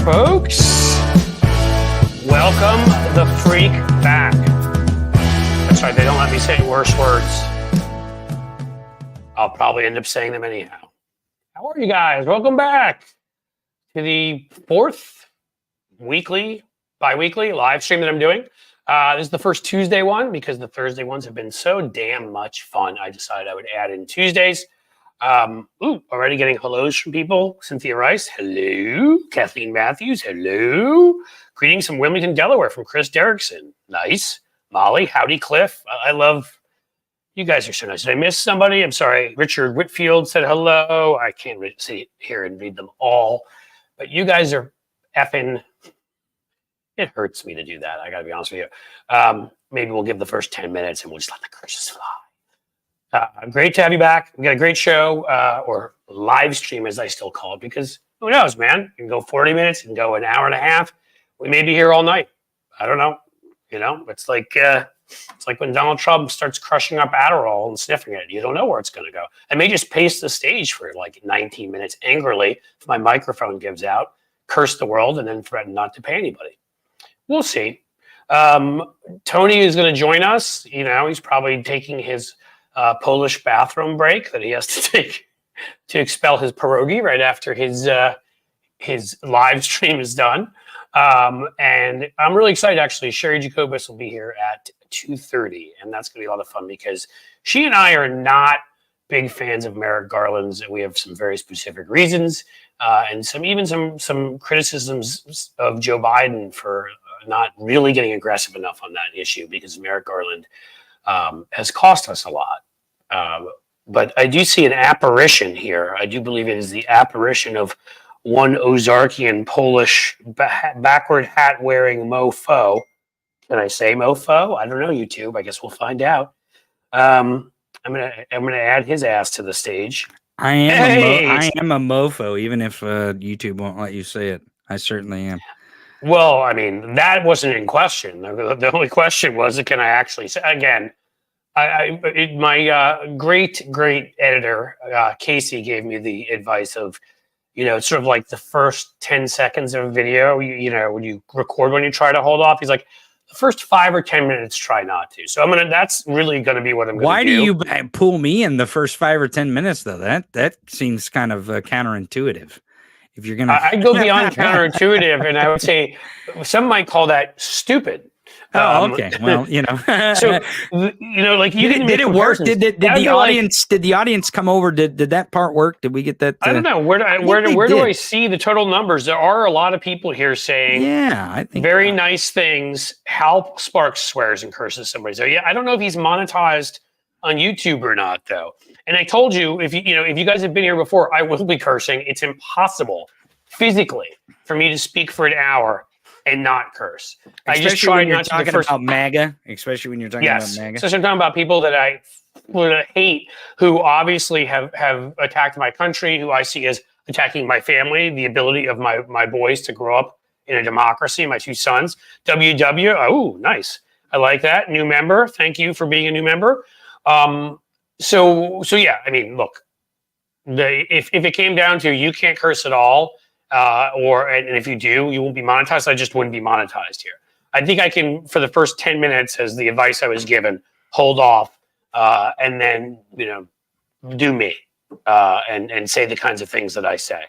folks. Welcome the freak back. That's right, they don't let me say worse words. I'll probably end up saying them anyhow. How are you guys? Welcome back to the fourth bi-weekly live stream that I'm doing. This is the first Tuesday one because the Thursday ones have been so damn much fun. I decided I would add in Tuesdays. Already getting hellos from people. Cynthia Rice, hello. Kathleen Matthews, hello. Greetings from Wilmington, Delaware from Chris Derrickson. Nice. Molly, howdy, Cliff. I love, you guys are so nice. Did I miss somebody? I'm sorry. Richard Whitfield said hello. I can't see here and read them all, but you guys are effing, it hurts me to do that. I got to be honest with you. Maybe we'll give the first 10 minutes and we'll just let the curses fly. Great to have you back. We got a great show, or live stream as I still call it, because who knows, man? You can go 40 minutes, you can go an hour and a half. We may be here all night. I don't know. You know, it's like when Donald Trump starts crushing up Adderall and sniffing it. You don't know where it's going to go. I may just pace the stage for like 19 minutes angrily if my microphone gives out, curse the world, and then threaten not to pay anybody. We'll see. Tony is going to join us. You know, he's probably taking his Polish bathroom break that he has to take to expel his pierogi right after his live stream is done. And I'm really excited, actually. Cheri Jacobus will be here at 2:30, and that's going to be a lot of fun because she and I are not big fans of Merrick Garland's, and we have some very specific reasons, and some criticisms of Joe Biden for not really getting aggressive enough on that issue because Merrick Garland has cost us a lot. But I do see an apparition here. I do believe it is the apparition of one Ozarkian Polish backward hat wearing mofo. Can I say mofo? I don't know, YouTube. I guess we'll find out. I'm gonna add his ass to the stage. I am a mofo, even if YouTube won't let you say it. I certainly am. Well, I mean, that wasn't in question. The only question was, can I actually say again? My great editor, Casey, gave me the advice of, you know, it's sort of like the first 10 seconds of a video, you know, when you record, when you try to hold off, he's like, the first 5 or 10 minutes, try not to. So that's really going to be what I'm going to do. Why do you pull me in the first 5 or 10 minutes, though? That seems kind of counterintuitive. If you're going to, I'd go beyond counterintuitive, and I would say some might call that stupid. Oh, okay. Well, you know, so you know, like you did it work? Did the audience come over? Did that part work? Did we get that? I don't know. Where do I see the total numbers? There are a lot of people here saying, yeah, I think very nice things. Hal Sparks swears and curses somebody. So yeah, I don't know if he's monetized on YouTube or not, though. And I told you, if you guys have been here before, I will be cursing. It's impossible physically for me to speak for an hour and not curse. I just try not to talking about MAGA, especially when you're talking about MAGA. So I'm talking about people that I would hate, who obviously have attacked my country, who I see as attacking my family, the ability of my boys to grow up in a democracy, my 2 sons. WW, oh, nice. I like that. New member. Thank you for being a new member. So yeah, I mean, look, if it came down to you can't curse at all, and if you do, you won't be monetized. I just wouldn't be monetized here. I think I can, for the first 10 minutes, as the advice I was given, hold off, and then, you know, do me, and say the kinds of things that I say.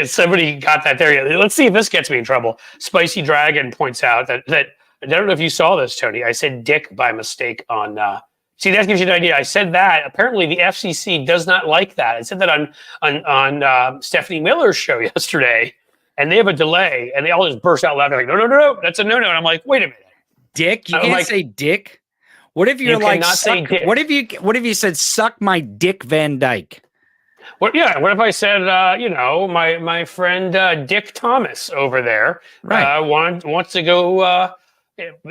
Somebody got that there. Let's see if this gets me in trouble. Spicy Dragon points out that I don't know if you saw this, Tony. I said dick by mistake on, see, that gives you an idea. I said that. Apparently, the FCC does not like that. I said that on Stephanie Miller's show yesterday, and they have a delay, and they all just burst out laughing like, no, that's a no-no. And I'm like, wait a minute. Dick? You can't say dick? What if you're like, say dick. What if you said, suck my dick, Van Dyke? What if I said, my friend Dick Thomas over there wants to go...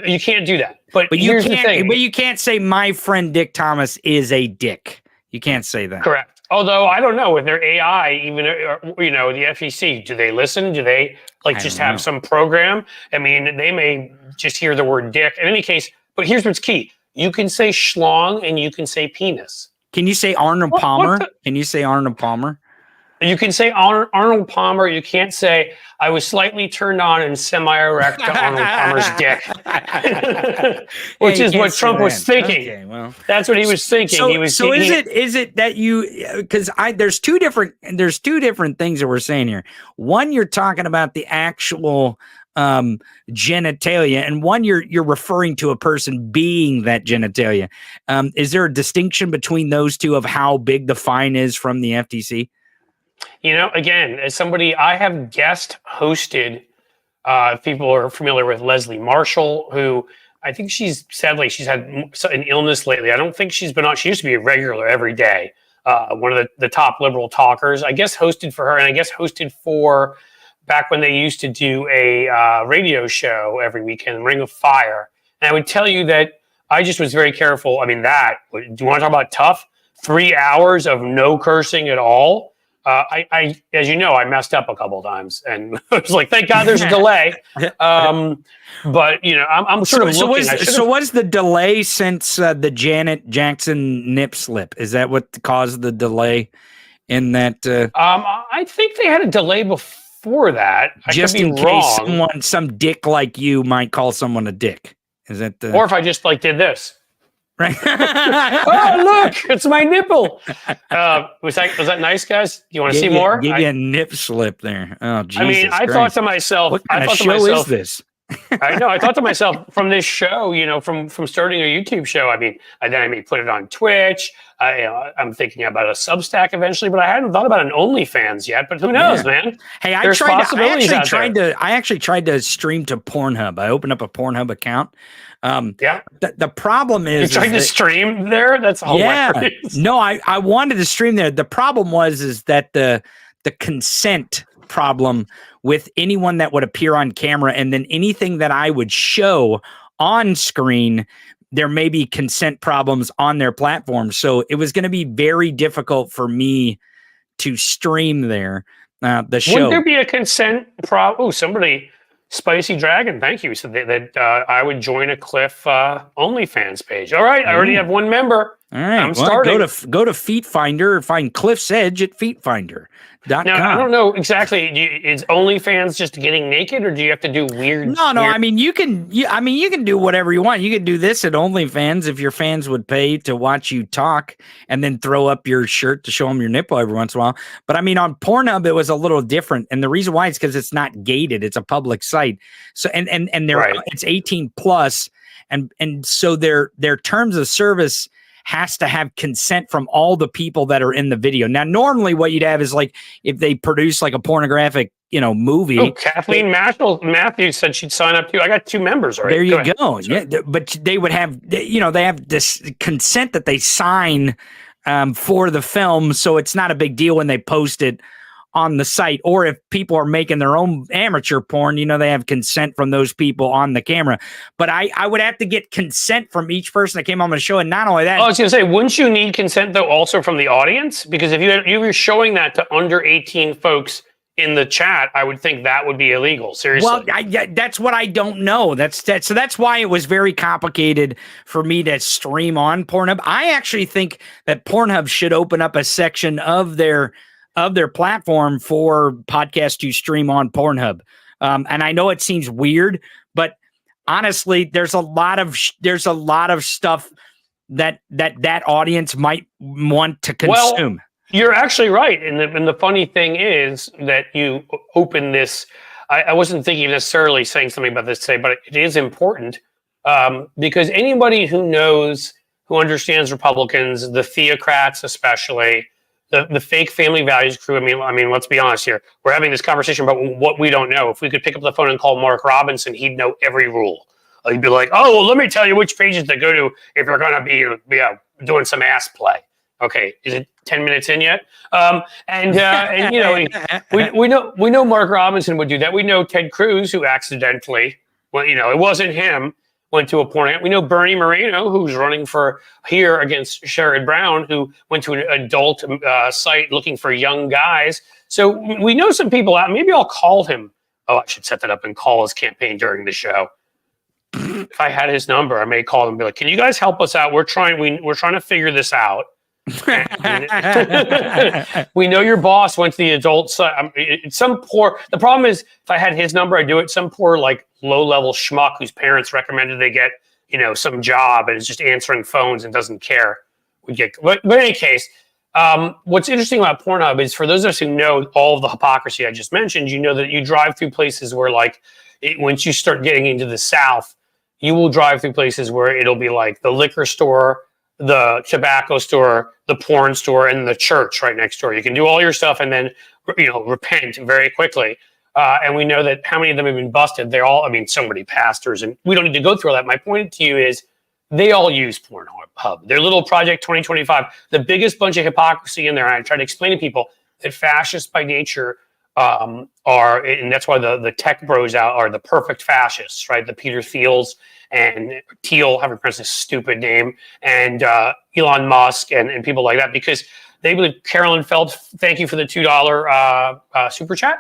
you can't do that. But here's the thing. But you can't say my friend Dick Thomas is a dick. You can't say that. Correct. Although I don't know with their AI, even the FEC, do they listen? Do they have some program? I mean, they may just hear the word dick. In any case, but here's what's key: you can say schlong and you can say penis. Can you say Arnold Palmer? Can you say Arnold Palmer? You can say Arnold Palmer. You can't say I was slightly turned on and semi-erect to Arnold Palmer's dick, which is what Trump was thinking. Okay, well, that's what he was thinking. So is it that you, because there's two different things that we're saying here. One, you're talking about the actual genitalia, and one you're referring to a person being that genitalia. Is there a distinction between those two of how big the fine is from the FTC? Again, as somebody, I have guest hosted, if people are familiar with Leslie Marshall, who I think she's had an illness lately. I don't think she's been on. She used to be a regular every day. One of the top liberal talkers. I guess hosted for her, and I guess hosted for back when they used to do a radio show every weekend, Ring of Fire. And I would tell you that I just was very careful. I mean, do you want to talk about tough? 3 hours of no cursing at all. I, as you know, I messed up a couple of times, and I was like, "Thank God, there's a delay." But I'm sort of looking. So what's the delay since the Janet Jackson nip slip? Is that what caused the delay in that? I think they had a delay before that. Just in case some dick like you might call someone a dick. Is that? Or if I just did this. Right. Oh, look, it's my nipple. Was that nice, guys? You want to see more? Give you a nip slip there. Oh, Jesus. I mean, I thought to myself, what kind of show is this? I know. I thought to myself, from this show, from starting a YouTube show. I mean, then I may put it on Twitch. I'm thinking about a Substack eventually, but I hadn't thought about an OnlyFans yet. But who knows, man? Hey, I actually tried to stream to PornHub. I opened up a PornHub account. The problem is you tried to stream there. That's hilarious. No, I wanted to stream there. The problem is that the consent problem with anyone that would appear on camera, and then anything that I would show on screen, there may be consent problems on their platform. So it was going to be very difficult for me to stream there. The show. Would there be a consent problem? Oh, somebody. Spicy Dragon, thank you. So that I would join a Cliff OnlyFans page. All right, I already have one member. All right, I'm starting. Go to Feet Finder, find Cliff's Edge at feetfinder.com. Now, I don't know exactly. Is OnlyFans just getting naked, or do you have to do weird? No. I mean, you can do whatever you want. You can do this at OnlyFans if your fans would pay to watch you talk, and then throw up your shirt to show them your nipple every once in a while. But I mean, on Pornhub, it was a little different, and the reason why is because it's not gated; it's a public site. So it's 18 plus, and so their terms of service has to have consent from all the people that are in the video. Now, normally what you'd have is if they produce a pornographic, movie. Oh, Kathleen Matthews said she'd sign up too. I got 2 members already. There you go. Yeah, but they would have, they have this consent that they sign for the film. So it's not a big deal when they post it on the site, or if people are making their own amateur porn, they have consent from those people on the camera. But I would have to get consent from each person that came on the show. And not only that, I was going to say, wouldn't you need consent though also from the audience? Because if you were showing that to under 18 folks in the chat, I would think that would be illegal. Seriously. Well, that's what I don't know. So that's why it was very complicated for me to stream on Pornhub. I actually think that Pornhub should open up a section of their platform for podcasts to stream on Pornhub. And I know it seems weird, but honestly, there's a lot of stuff that audience might want to consume. Well, you're actually right. And the funny thing is that you open this. I wasn't thinking of necessarily saying something about this today, but it is important because anybody who understands Republicans, the theocrats especially, the fake family values crew. I mean, let's be honest here. We're having this conversation about what we don't know. If we could pick up the phone and call Mark Robinson, he'd know every rule. He'd be like, "Oh, well, let me tell you which pages to go to if you're going to be doing some ass play." Okay, is it 10 minutes in yet? We know Mark Robinson would do that. We know Ted Cruz, who accidentally, it wasn't him, went to a porn. We know Bernie Moreno, who's running for here against Sherrod Brown, who went to an adult site looking for young guys. So we know some people out. Maybe I'll call him. Oh, I should set that up and call his campaign during the show. If I had his number, I may call him and be like, "Can you guys help us out? We're trying to figure this out. We know your boss went to the adult side. The problem is, if I had his number, I'd do it. Some poor, like, low-level schmuck whose parents recommended they get, some job and is just answering phones and doesn't care. But in any case, what's interesting about Pornhub is, for those of us who know all of the hypocrisy I just mentioned, you know that you drive through places where, like, once you start getting into the South, you will drive through places where it'll be like the liquor store, the tobacco store, the porn store, and the church right next door. You can do all your stuff and then, repent very quickly. And we know that how many of them have been busted. They're all, so many pastors, and we don't need to go through all that. My point to you is, they all use Pornhub. Their little Project 2025, the biggest bunch of hypocrisy in there. And I try to explain to people that fascists by nature are, and that's why the tech bros out are the perfect fascists, right? The Peter Thiels and Thiel, however you pronounce this stupid name, and Elon Musk and people like that, because they believe, Carolyn Feld, thank you for the $2 super chat,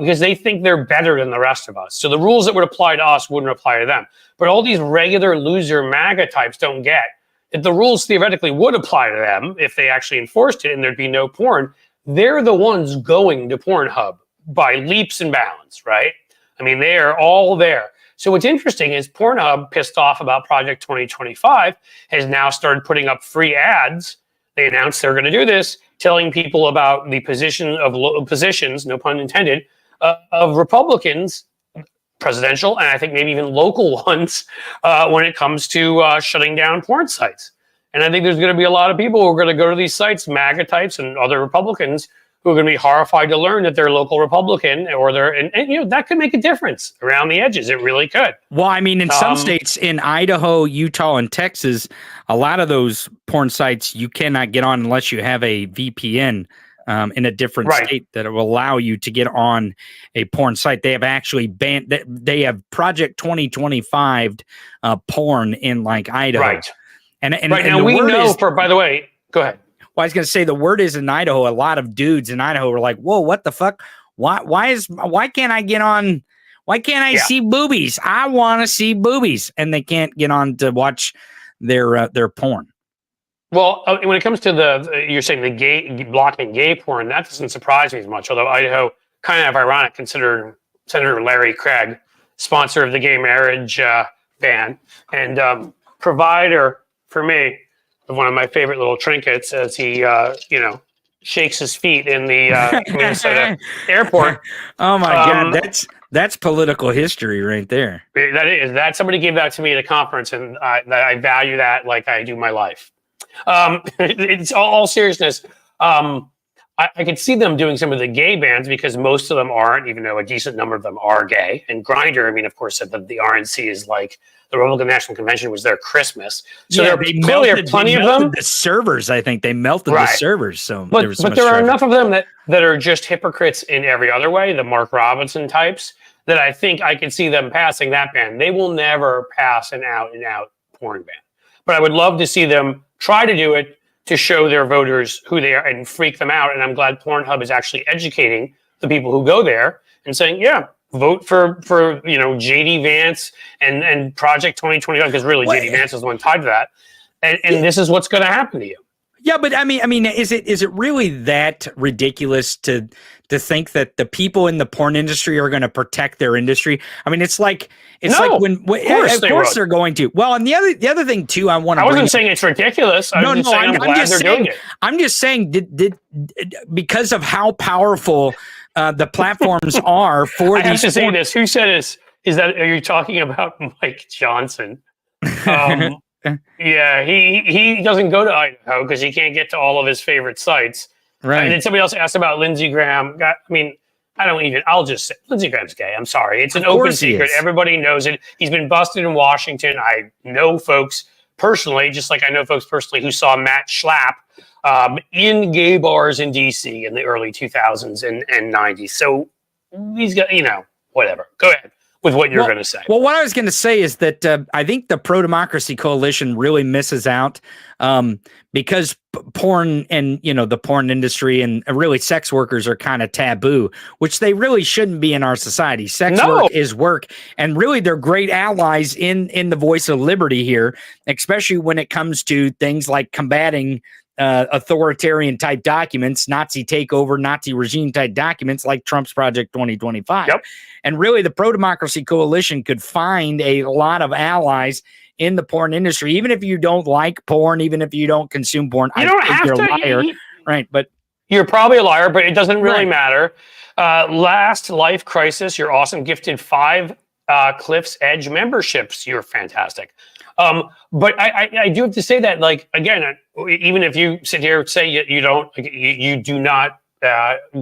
because they think they're better than the rest of us. So the rules that would apply to us wouldn't apply to them. But all these regular loser MAGA types don't get that the rules theoretically would apply to them if they actually enforced it and there'd be no porn. They're the ones going to Pornhub by leaps and bounds, right? They are all there. So what's interesting is Pornhub, pissed off about Project 2025, has now started putting up free ads. They announced they're going to do this, telling people about the positions, no pun intended, of Republicans, presidential, and I think maybe even local ones, when it comes to shutting down porn sites. And I think there's going to be a lot of people who are going to go to these sites, MAGA types and other Republicans, who are going to be horrified to learn that they're local Republican, or that could make a difference around the edges. It really could. Well, in some states, in Idaho, Utah, and Texas, a lot of those porn sites you cannot get on unless you have a VPN in a different state that will allow you to get on a porn site. They have actually banned. They have Project 2025 porn in, like, Idaho. Right. And now we know by the way, go ahead. Well, I was going to say, the word is, in Idaho, a lot of dudes in Idaho were like, whoa, what the fuck? Why can't I get on? Why can't I see boobies? I want to see boobies. And they can't get on to watch their porn. Well, when it comes to you're saying the blocking gay porn, that doesn't surprise me as much. Although Idaho, kind of ironic, considering Senator Larry Craig, sponsor of the gay marriage ban, and provider for me of one of my favorite little trinkets as he, shakes his feet in the Minnesota airport. Oh my God, that's political history right there. That somebody gave that to me at a conference, and I value that like I do my life. It's all seriousness. I could see them doing some of the gay bans because most of them aren't, even though a decent number of them are gay. And Grindr, of course, said that the RNC is like the Republican National Convention was their Christmas. So there clearly are plenty of them. The servers, I think they melted the servers. So but there are enough of them that are just hypocrites in every other way, the Mark Robinson types, that I think I could see them passing that ban. They will never pass an out-and-out porn ban. But I would love to see them try to do it to show their voters who they are and freak them out. And I'm glad Pornhub is actually educating the people who go there and saying, yeah, vote for JD Vance and Project 2025, because really JD Vance is the one tied to that. And this is what's going to happen to you. Yeah, but is it really that ridiculous to think that the people in the porn industry are going to protect their industry? It's like when of course they're going to. Well, and the other thing too, I wasn't saying it's ridiculous. I'm glad they're doing it. I'm just saying did because of how powerful the platforms are for I these. have to say this. Who said this? Are you talking about Mike Johnson? Yeah, he doesn't go to Idaho because he can't get to all of his favorite sites. Right. And then somebody else asked about Lindsey Graham. I'll just say Lindsey Graham's gay. I'm sorry. It's an open secret. Everybody knows it. He's been busted in Washington. I know folks personally, just like I know folks personally who saw Matt Schlapp in gay bars in DC in the early 2000s and 90s. So he's got, whatever. Go ahead with what you're going to say. Well, what I was going to say is that I think the pro-democracy coalition really misses out because porn and, the porn industry and really sex workers are kind of taboo, which they really shouldn't be in our society. Sex work is work. And really they're great allies in the voice of liberty here, especially when it comes to things like combating authoritarian type documents, Nazi takeover, Nazi regime type documents like Trump's Project 2025. Yep. And really, the pro-democracy coalition could find a lot of allies in the porn industry, even if you don't like porn, even if you don't consume porn. You don't have you're to. A liar, right? But you're probably a liar, but it doesn't really matter. Last Life Crisis, you're awesome. Gifted 5 Cliff's Edge memberships. You're fantastic. But I do have to say that, like, again, even if you sit here and say you do not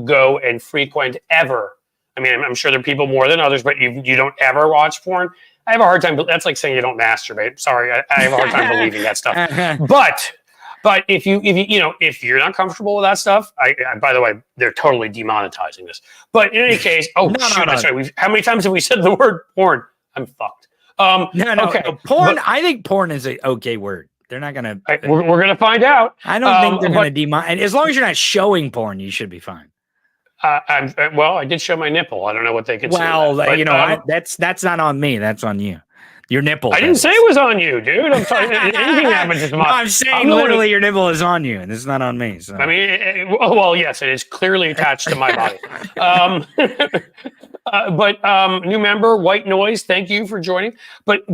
go and frequent ever. I mean, I'm sure there are people more than others, but you don't ever watch porn. I have a hard time. That's like saying you don't masturbate. Sorry, I have a hard time believing that stuff. But if you're not comfortable with that stuff, by the way, they're totally demonetizing this. But in any case, sorry. How many times have we said the word porn? I'm fucked. Okay. Porn. I think porn is an okay word. They're not gonna. We're gonna find out. I don't think they're gonna demonetize. And as long as you're not showing porn, you should be fine. I did show my nipple. I don't know what they consider. Well, that's not on me. That's on you. Your nipple. I didn't say it was on you, dude. I'm talking. Anything happens is I'm saying literally your nipple is on you, and it's not on me. So. I mean, well, yes, it is clearly attached to my body. But new member, White Noise, thank you for joining. But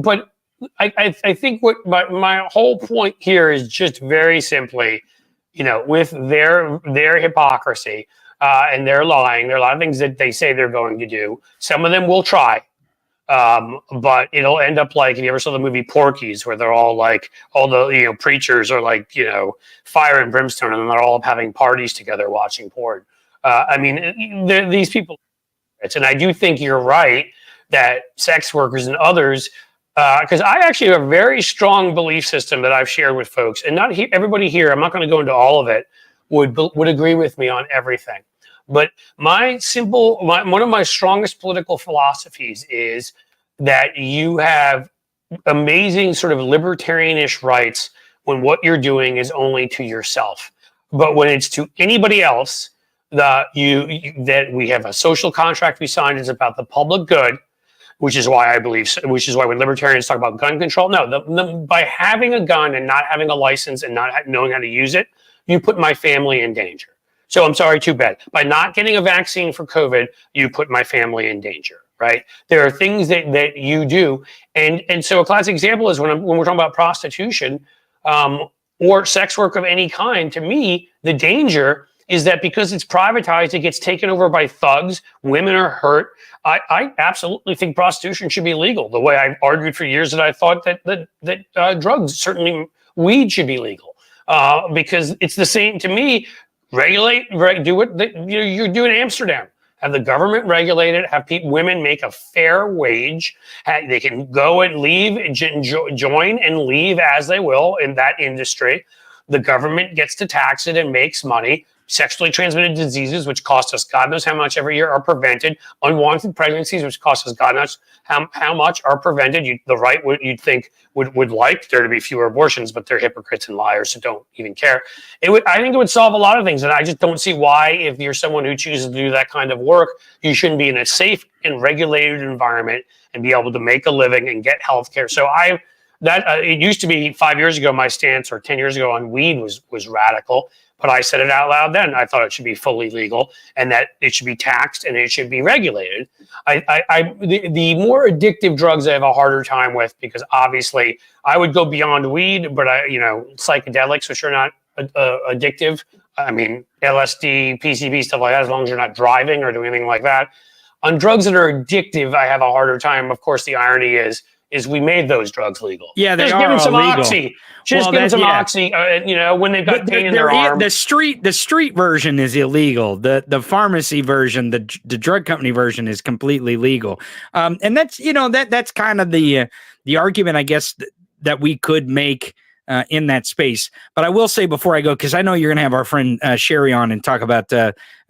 I think what my whole point here is just very simply, with their hypocrisy and their lying, there are a lot of things that they say they're going to do. Some of them will try. But it'll end up like, if you ever saw the movie Porky's, where they're all like, all the preachers are like, fire and brimstone, and they're all having parties together watching porn. I mean, these people, and I do think you're right that sex workers and others, because I actually have a very strong belief system that I've shared with folks, and not everybody here, I'm not going to go into all of it, would agree with me on everything. But one of my strongest political philosophies is that you have amazing sort of libertarianish rights when what you're doing is only to yourself. But when it's to anybody else, that we have a social contract we signed is about the public good, which is why when libertarians talk about gun control, by having a gun and not having a license and not knowing how to use it, you put my family in danger. So I'm sorry, too bad. By not getting a vaccine for COVID, you put my family in danger, right? There are things that you do. And so a classic example is when we're talking about prostitution or sex work of any kind, to me, the danger is that because it's privatized, it gets taken over by thugs, women are hurt. I absolutely think prostitution should be legal. The way I've argued for years that I thought that drugs, certainly weed, should be legal. Because it's the same, to me, do what you're doing in Amsterdam. Have the government regulate it. Have women make a fair wage. They can go and leave, join and leave as they will in that industry. The government gets to tax it and makes money. Sexually transmitted diseases, which cost us God knows how much every year, are prevented. Unwanted pregnancies, which cost us God knows how much, are prevented. The right you'd think would like there to be fewer abortions, but they're hypocrites and liars who don't even care. I think it would solve a lot of things, and I just don't see why, if you're someone who chooses to do that kind of work, you shouldn't be in a safe and regulated environment and be able to make a living and get health care. So it used to be 5 years ago, my stance, or 10 years ago, on weed was radical. But I said it out loud then. I thought it should be fully legal and that it should be taxed and it should be regulated. The more addictive drugs I have a harder time with, because obviously I would go beyond weed, but psychedelics, which are not addictive. I mean, LSD, PCP, stuff like that, as long as you're not driving or doing anything like that. On drugs that are addictive, I have a harder time. Of course, the irony is we made those drugs legal. Yeah, they just are give them some illegal. Oxy. Just give them some Oxy. When they've got pain in their arm. The street version is illegal. The pharmacy version, the drug company version, is completely legal. And that's that's kind of the argument, I guess, that we could make in that space. But I will say before I go, because I know you're going to have our friend Cheri on and talk about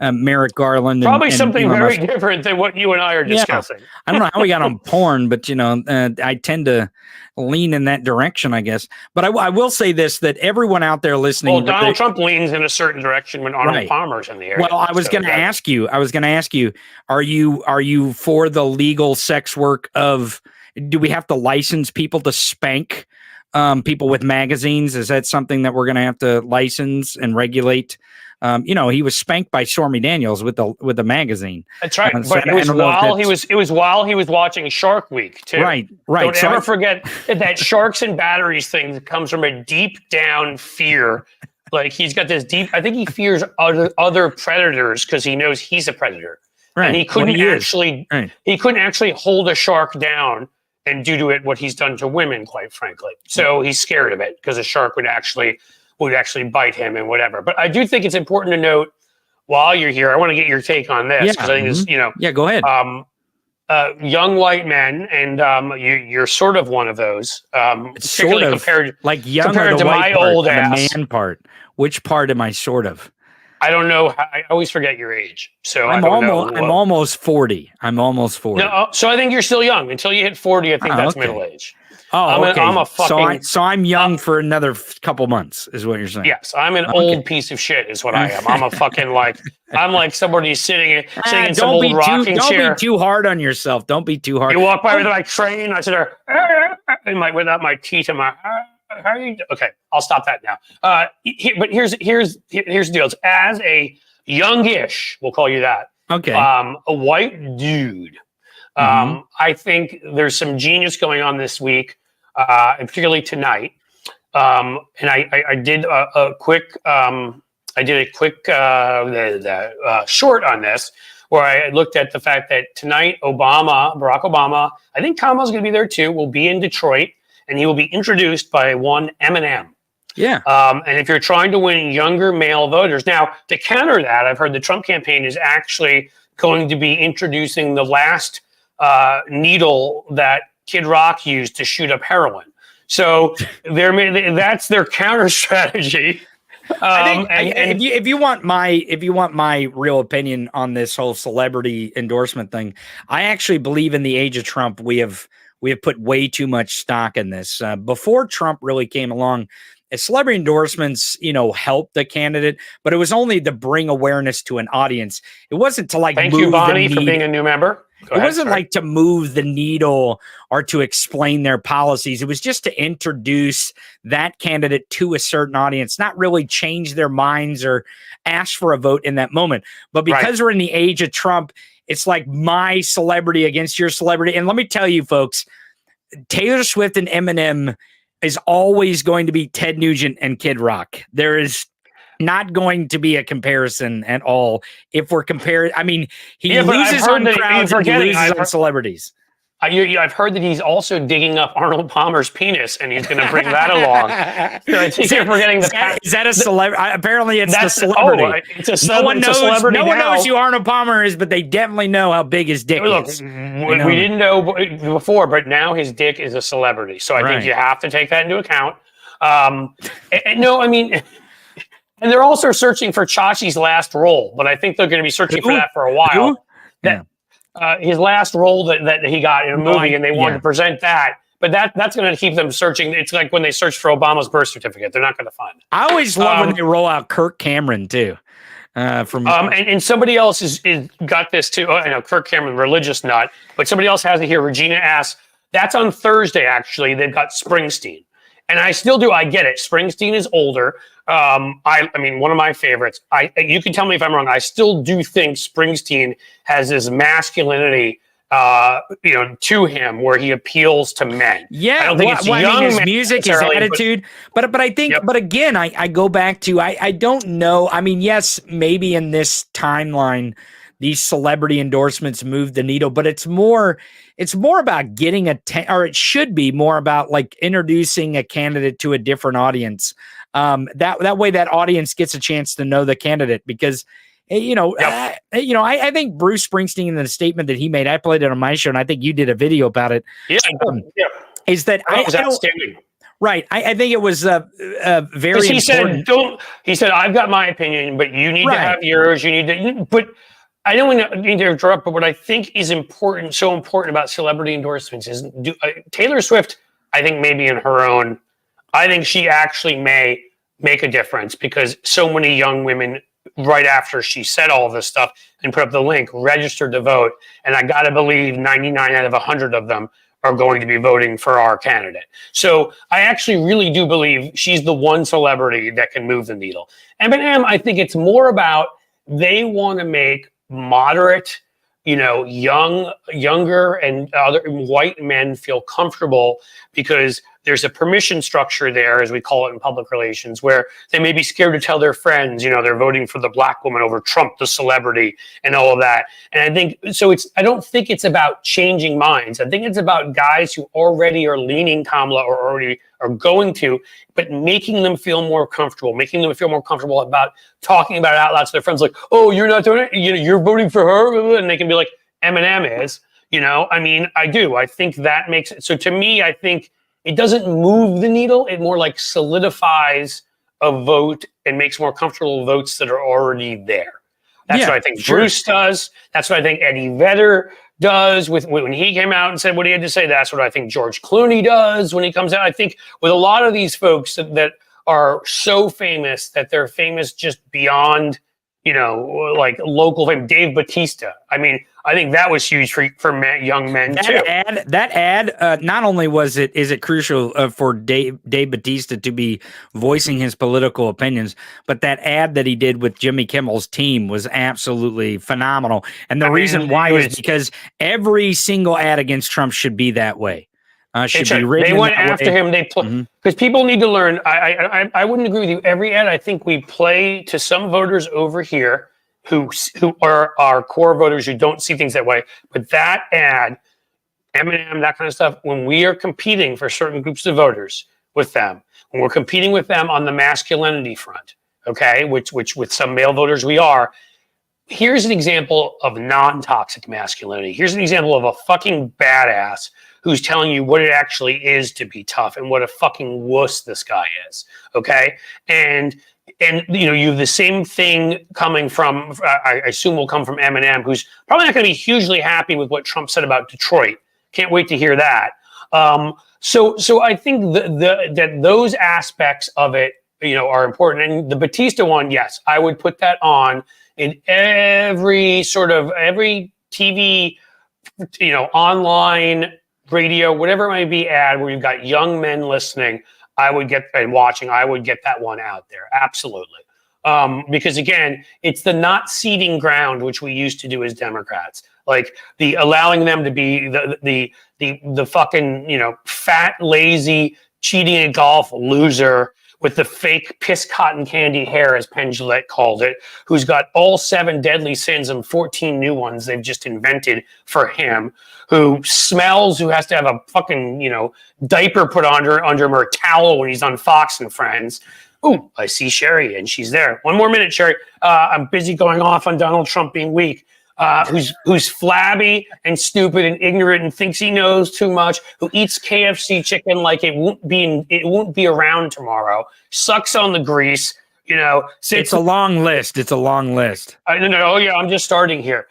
Merrick Garland. Probably something very different than what you and I are discussing. Yeah. I don't know how we got on porn, but I tend to lean in that direction, I guess. But I will say this, that everyone out there listening. Well, Donald Trump leans in a certain direction when Arnold Palmer's in the area. Well, I was going to ask you, are you for the legal sex work of, do we have to license people to spank people with magazines? Is that something that we're going to have to license and regulate? He was spanked by Stormy Daniels with a magazine. That's right. So But it was while he was watching Shark Week too. Right. Don't ever forget that sharks and batteries thing that comes from a deep down fear. Like he's got this deep. I think he fears other predators because he knows he's a predator. Right. And he couldn't actually hold a shark down and do to it what he's done to women, quite frankly. So he's scared of it because a shark would actually bite him and whatever. But I do think it's important to note while you're here, I want to get your take on this because I think this, Yeah, go ahead. Young white men, and you're sort of one of those. Sort of compared to my old ass. The man part. Which part am I sort of? I don't know. I always forget your age. So I'm almost 40. I'm almost 40. No, so I think you're still young. Until you hit 40, I think that's middle age. Oh, okay. I'm a fucking. So I'm young for another couple months, is what you're saying. Yes, I'm an old piece of shit, is what I am. I'm a fucking I'm like somebody sitting in some old rocking chair. Don't be too hard on yourself. Don't be too hard. You walk by with my train. I sit there, without my teeth and my. How are you? Okay, I'll stop that now. But here's the deal. As a youngish, we'll call you that. Okay. A white dude. I think there's some genius going on this week, and particularly tonight. And I did a quick short on this, where I looked at the fact that tonight Barack Obama, I think Kamala's going to be there too, will be in Detroit, and he will be introduced by one Eminem. Yeah. And if you're trying to win younger male voters, now to counter that, I've heard the Trump campaign is actually going to be introducing the last needle that Kid Rock used to shoot up heroin. So that's their counter strategy. I think if you want my real opinion on this whole celebrity endorsement thing, I actually believe in the age of Trump we have put way too much stock in this. Before Trump really came along, celebrity endorsements, helped the candidate, but it was only to bring awareness to an audience. It wasn't to Thank you, Bonnie, for being a new member. It wasn't like to move the needle or to explain their policies. It was just to introduce that candidate to a certain audience, not really change their minds or ask for a vote in that moment. But because we're in the age of Trump, it's like my celebrity against your celebrity. And let me tell you, folks, Taylor Swift and Eminem is always going to be Ted Nugent and Kid Rock. There is not going to be a comparison at all. If we're comparing, I mean, he loses on crowds and he loses on celebrities. I've heard that he's also digging up Arnold Palmer's penis, and he's going to bring that along. So I think you're forgetting is that a celebrity? Apparently, it's the celebrity. No one knows who Arnold Palmer is, but they definitely know how big his dick is. We didn't know before, but now his dick is a celebrity. So I think you have to take that into account. And they're also searching for Chachi's last role, but I think they're going to be searching for that for a while. His last role that he got in a movie, and they wanted to present that. But that's going to keep them searching. It's like when they search for Obama's birth certificate; they're not going to find it. I always love when they roll out Kirk Cameron too. And somebody else is got this too. I know Kirk Cameron, religious nut, but somebody else has it here. Regina asks, that's on Thursday. Actually, they've got Springsteen. And I still do. I get it. Springsteen is older. I mean, one of my favorites. You can tell me if I'm wrong. I still do think Springsteen has this masculinity, to him, where he appeals to men. Yeah, I don't think it's young his music, his attitude. But I think. Yep. But again, I go back to I don't know. I mean, yes, maybe in this timeline, these celebrity endorsements move the needle, but it's more about getting or it should be more about like introducing a candidate to a different audience. That way that audience gets a chance to know the candidate because, I think Bruce Springsteen, in the statement that he made, I played it on my show and I think you did a video about it. Yeah. Is that was outstanding. Right. I think it was very important. He said, I've got my opinion, but you need to have yours. But I don't want to interrupt, but what I think is so important about celebrity endorsements is Taylor Swift, I think maybe in her own, I think she actually may make a difference because so many young women, right after she said all of this stuff and put up the link, registered to vote. And I got to believe 99 out of 100 of them are going to be voting for our candidate. So I actually really do believe she's the one celebrity that can move the needle. Eminem, I think it's more about they want to make moderate, younger and other white men feel comfortable because there's a permission structure there, as we call it in public relations, where they may be scared to tell their friends, they're voting for the black woman over Trump, the celebrity, and all of that. And I think, I don't think it's about changing minds. I think it's about guys who already are leaning Kamala or already are going to, but making them feel more comfortable, about talking about it out loud to their friends, like, oh, you're not doing it? You're voting for her? And they can be like, Eminem is, I do. I think that makes it. So to me, I think it doesn't move the needle. It more like solidifies a vote and makes more comfortable votes that are already there. That's what I think Bruce does. That's what I think Eddie Vedder does when he came out and said what he had to say. That's what I think George Clooney does when he comes out. I think with a lot of these folks that are so famous that they're famous just beyond, like local fame. Dave Bautista. I think that was huge for young men too. That ad, not only is it crucial for Dave Bautista to be voicing his political opinions, but that ad that he did with Jimmy Kimmel's team was absolutely phenomenal. And the reason why is because every single ad against Trump should be that way. Should be written. They went after him. They because people need to learn. I wouldn't agree with you. Every ad, I think we play to some voters over here who are our core voters who don't see things that way. But that ad, Eminem, that kind of stuff, when we are competing for certain groups of voters with them, when we're competing with them on the masculinity front, okay, which with some male voters we are. Here's an example of non-toxic masculinity. Here's an example of a fucking badass who's telling you what it actually is to be tough and what a fucking wuss this guy is, okay? And you have the same thing coming from, I assume will come from Eminem, who's probably not going to be hugely happy with what Trump said about Detroit. Can't wait to hear that. So I think that those aspects of it, are important. And the Bautista one, yes, I would put that on in every TV, online, radio, whatever it might be, ad where you've got young men listening. I would get that one out there. Absolutely. Because again, it's the not ceding ground, which we used to do as Democrats, like the allowing them to be the fucking, fat, lazy, cheating at golf loser with the fake piss cotton candy hair, as Penn Jillette called it, who's got all 7 deadly sins and 14 new ones they've just invented for him, who smells, who has to have a fucking, diaper put under him or a towel when he's on Fox and Friends. Ooh, I see Cheri, and she's there. One more minute, Cheri. I'm busy going off on Donald Trump being weak. Who's flabby and stupid and ignorant and thinks he knows too much, who eats KFC chicken like it won't be around tomorrow, sucks on the grease, It's a long list. Oh yeah, I'm just starting here.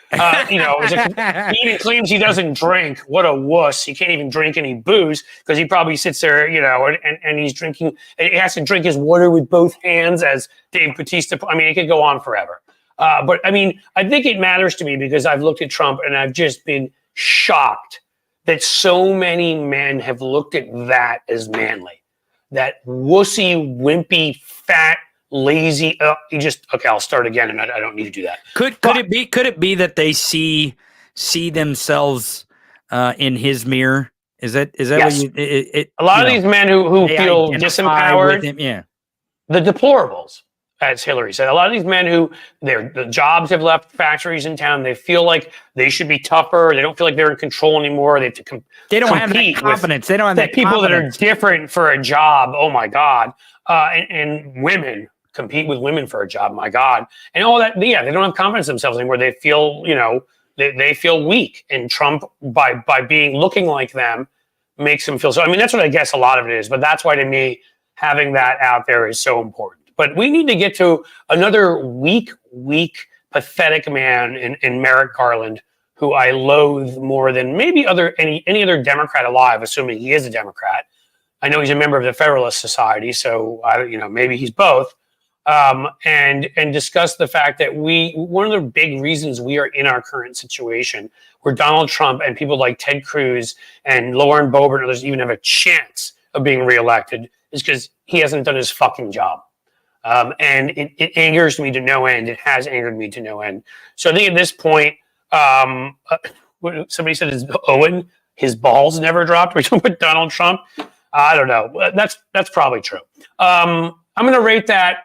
He even claims he doesn't drink. What a wuss. He can't even drink any booze because he probably sits there, and he's drinking. He has to drink his water with both hands, as Dave Bautista. It could go on forever. But I think it matters to me because I've looked at Trump and I've just been shocked that so many men have looked at that as manly. That wussy, wimpy, fat, lazy. I'll start again, and I don't need to do that. Could it be that they see themselves in his mirror? Is that yes. what you? A lot of these men who feel disempowered, the deplorables. As Hillary said, a lot of these men who the jobs have left factories in town, they feel like they should be tougher. They don't feel like they're in control anymore. They have to They don't have that confidence. They don't have that people confidence. That are different for a job. Oh my God. And women compete with women for a job. My God. And all that. Yeah. They don't have confidence in themselves anymore. They feel, they feel weak. And Trump, by looking like them, makes them feel so. That's what I guess a lot of it is. But that's why to me, having that out there is so important. But we need to get to another weak, pathetic man in Merrick Garland, who I loathe more than maybe any other Democrat alive, assuming he is a Democrat. I know he's a member of the Federalist Society, so maybe he's both. And discuss the fact that one of the big reasons we are in our current situation, where Donald Trump and people like Ted Cruz and Lauren Boebert and others even have a chance of being reelected is because he hasn't done his fucking job. And it angers me to no end. It has angered me to no end. So I think at this point, somebody said is Owen, his balls never dropped. We're talking about Donald Trump. I don't know. That's probably true. I'm going to rate that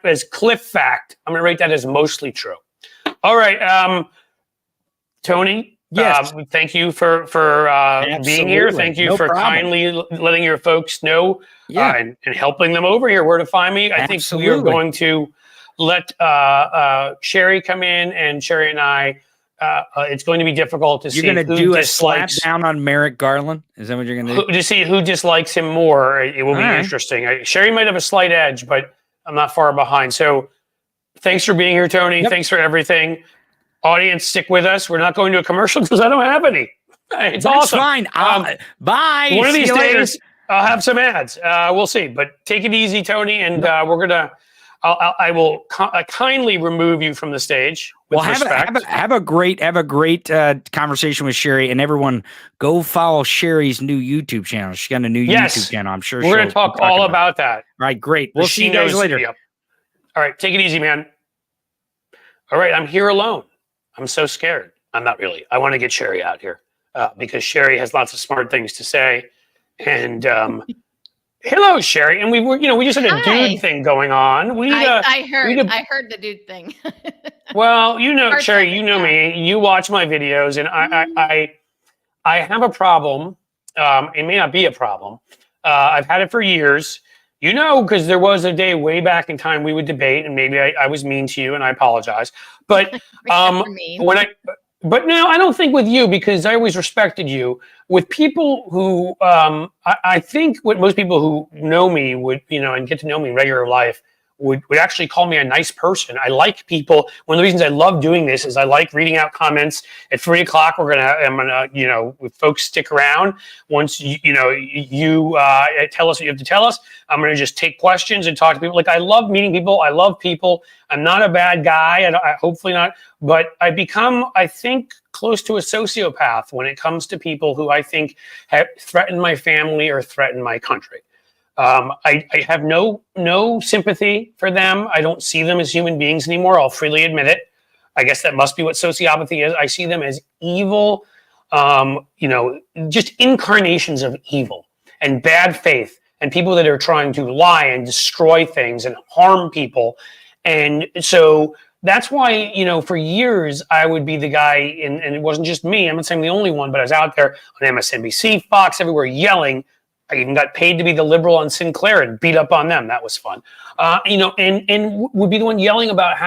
as Cliff fact. I'm going to rate that as mostly true. All right, Tony. Yes. Thank you for being here. Thank you for kindly letting your folks know and helping them over here where to find me. I think we are going to let Cheri come in, and Cheri and I. It's going to be difficult to see. You're going to do a slap down on Merrick Garland? Is that what you're going to do? To see who dislikes him more. It will be interesting. Cheri might have a slight edge, but I'm not far behind. So thanks for being here, Tony. Yep. Thanks for everything. Audience, stick with us. We're not going to a commercial because I don't have any. It's awesome. Fine. Bye. One of these days, I'll have some ads. We'll see. But take it easy, Tony, and we're going to... I will kindly remove you from the stage. Well, have a great conversation with Cheri, and everyone go follow Cheri's new YouTube channel. She's got a new YouTube channel. I'm sure we're going to talk all about that. All right, great. We'll see you guys later. Yep. All right, take it easy, man. All right, I'm here alone. I'm so scared. I'm not really. I want to get Cheri out here because Cheri has lots of smart things to say, and. Hello, Cheri, and we just had a dude thing going on. I heard the dude thing. Well, Cheri, you know me. You watch my videos, and I have a problem. It may not be a problem. I've had it for years. Because there was a day way back in time we would debate, and maybe I was mean to you, and I apologize. But But no, I don't think with you, because I always respected you. With people who, I think what most people who know me would, and get to know me in regular life would actually call me a nice person. I like people. One of the reasons I love doing this is I like reading out comments. At 3 o'clock, I'm gonna, if folks stick around, once you tell us what you have to tell us, I'm gonna just take questions and talk to people. Like, I love meeting people. I love people. I'm not a bad guy, and I hopefully not. But I become, I think, close to a sociopath when it comes to people who I think have threatened my family or threatened my country. I have no sympathy for them. I don't see them as human beings anymore. I'll freely admit it. I guess that must be what sociopathy is. I see them as evil, just incarnations of evil and bad faith, and people that are trying to lie and destroy things and harm people. And so that's why, for years I would be the guy, and it wasn't just me. I'm not saying I'm the only one, but I was out there on MSNBC, Fox, everywhere yelling. I even got paid to be the liberal on Sinclair and beat up on them. That was fun. And would be the one yelling about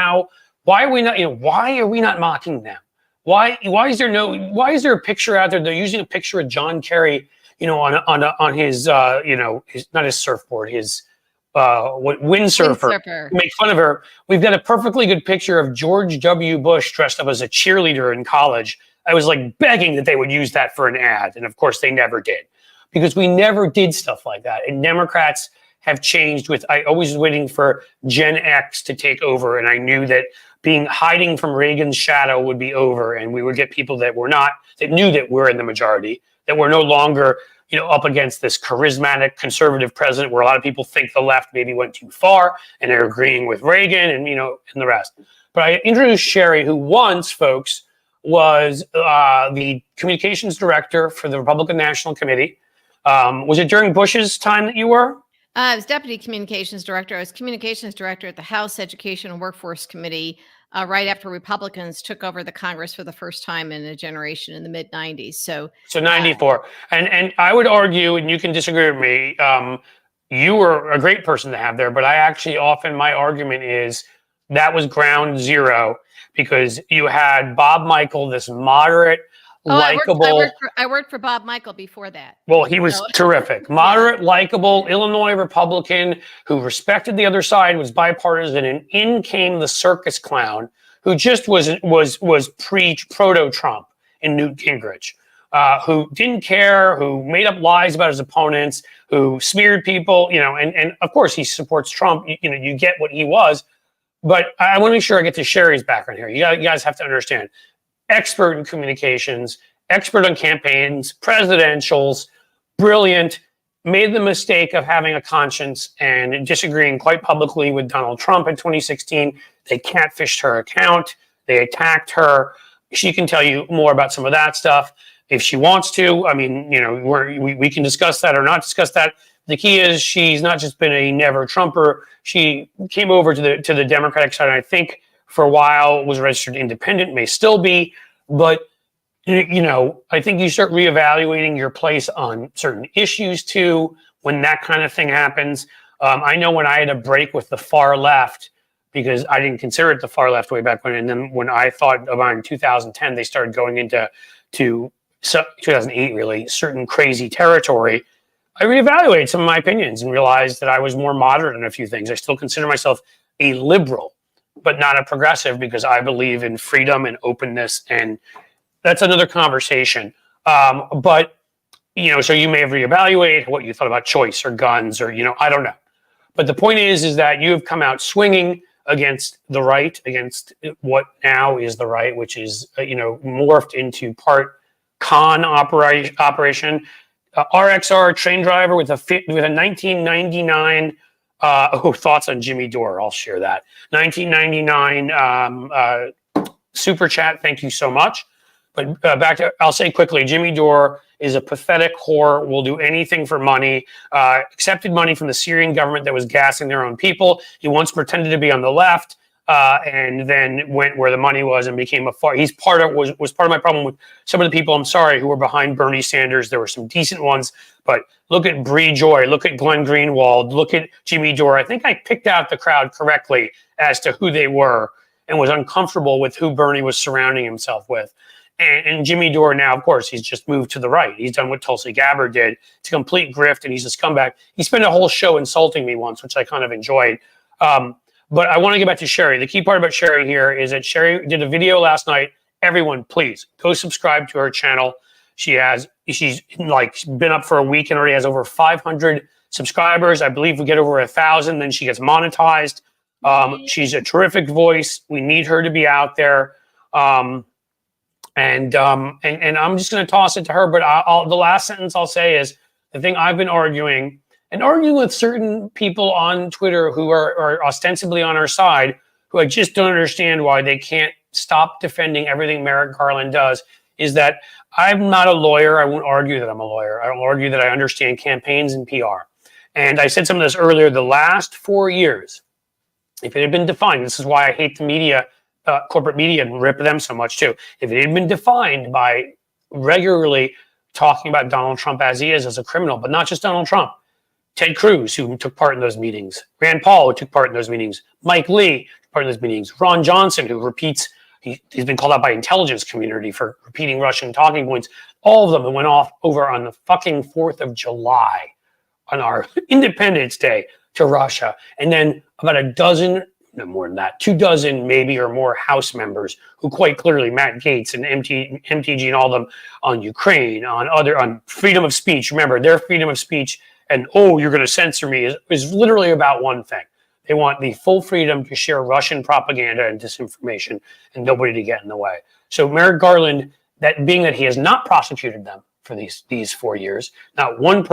why are we not mocking them? Why is there a picture out there? They're using a picture of John Kerry, on his, not his surfboard, his, windsurfer. Make fun of her. We've got a perfectly good picture of George W. Bush dressed up as a cheerleader in college. I was like begging that they would use that for an ad. And of course they never did, because we never did stuff like that. And Democrats have changed I always was waiting for Gen X to take over. And I knew that hiding from Reagan's shadow would be over. And we would get people that knew that we're in the majority, that we're no longer, up against this charismatic conservative president where a lot of people think the left maybe went too far and they're agreeing with Reagan and, and the rest. But I introduced Cheri, who once, folks, was the communications director for the Republican National Committee. Was it during Bush's time that you were? I was deputy communications director. I was communications director at the House Education and Workforce Committee right after Republicans took over the Congress for the first time in a generation in the mid 90s. So 94. And I would argue, and you can disagree with me, you were a great person to have there, but I actually my argument is that was ground zero, because you had Bob Michael, this moderate, likable. I worked for Bob Michael before that. Well, he was terrific. Moderate, likable Illinois Republican who respected the other side, was bipartisan, and in came the circus clown who just was proto-Trump in Newt Gingrich, who didn't care, who made up lies about his opponents, who smeared people, and of course he supports Trump. You get what he was. But I want to make sure I get to Cheri's background here. You guys have to understand. expert in communications, expert on campaigns, presidentials, brilliant, made the mistake of having a conscience and disagreeing quite publicly with Donald Trump in 2016. They catfished her account. They attacked her. She can tell you more about some of that stuff if she wants to. I mean, you know, we can discuss that or not discuss that. The key is she's not just been a never Trumper. She came over to the Democratic side, and I think for a while was registered independent, may still be, but you know, I think you start reevaluating your place on certain issues too when that kind of thing happens. I know when I had a break with the far left, because I didn't consider it the far left way back when, and then when I thought about in 2010, they started going into 2008 really certain crazy territory. I reevaluated some of my opinions and realized that I was more moderate in a few things. I still consider myself a liberal, but not a progressive, because I believe in freedom and openness, and that's another conversation. But, you know, so you may have reevaluated what you thought about choice or guns or, you know, I don't know. But the point is that you have come out swinging against the right, against what now is the right, which is, you know, morphed into part con operation. RXR train driver with a 1999, thoughts on Jimmy Dore. I'll share that. 1999 super chat. Thank you so much. But back to, I'll say quickly, Jimmy Dore is a pathetic whore, will do anything for money, accepted money from the Syrian government that was gassing their own people. He once pretended to be on the left and then went where the money was and became was part of my problem with some of the people, I'm sorry, who were behind Bernie Sanders. There were some decent ones, but look at Bree Joy, look at Glenn Greenwald, look at Jimmy Dore. I think I picked out the crowd correctly as to who they were and was uncomfortable with who Bernie was surrounding himself with. And Jimmy Dore now, of course, he's just moved to the right. He's done what Tulsi Gabbard did. It's a complete grift, and he's a scumbag. He spent a whole show insulting me once, which I kind of enjoyed. But I want to get back to Cheri. The key part about Cheri here is that Cheri did a video last night. Everyone, please go subscribe to her channel. She's like been up for a week and already has over 500 subscribers. I believe we get over 1,000, then she gets monetized. She's a terrific voice. We need her to be out there. And I'm just going to toss it to her. But the last sentence I'll say is the thing I've been arguing with certain people on Twitter who are ostensibly on our side, who I just don't understand why they can't stop defending everything Merrick Garland does, is that I'm not a lawyer. I won't argue that I'm a lawyer. I don't argue that I understand campaigns and PR. And I said some of this earlier, the last 4 years, if it had been defined, this is why I hate the media, corporate media, and rip them so much too. If it had been defined by regularly talking about Donald Trump as he is, as a criminal, but not just Donald Trump, Ted Cruz, who took part in those meetings, Rand Paul, who took part in those meetings, Mike Lee, took part in those meetings, Ron Johnson, who repeats, he's been called out by intelligence community for repeating Russian talking points, all of them that went off over on the fucking 4th of July on our Independence Day to Russia. And then about a dozen, no more than that, 24 maybe or more House members who quite clearly, Matt Gaetz and MTG and all of them, on Ukraine, on freedom of speech. Remember, their freedom of speech and, oh, you're going to censor me is literally about one thing. They want the full freedom to share Russian propaganda and disinformation and nobody to get in the way. So Merrick Garland, that being that he has not prosecuted them for these 4 years, not one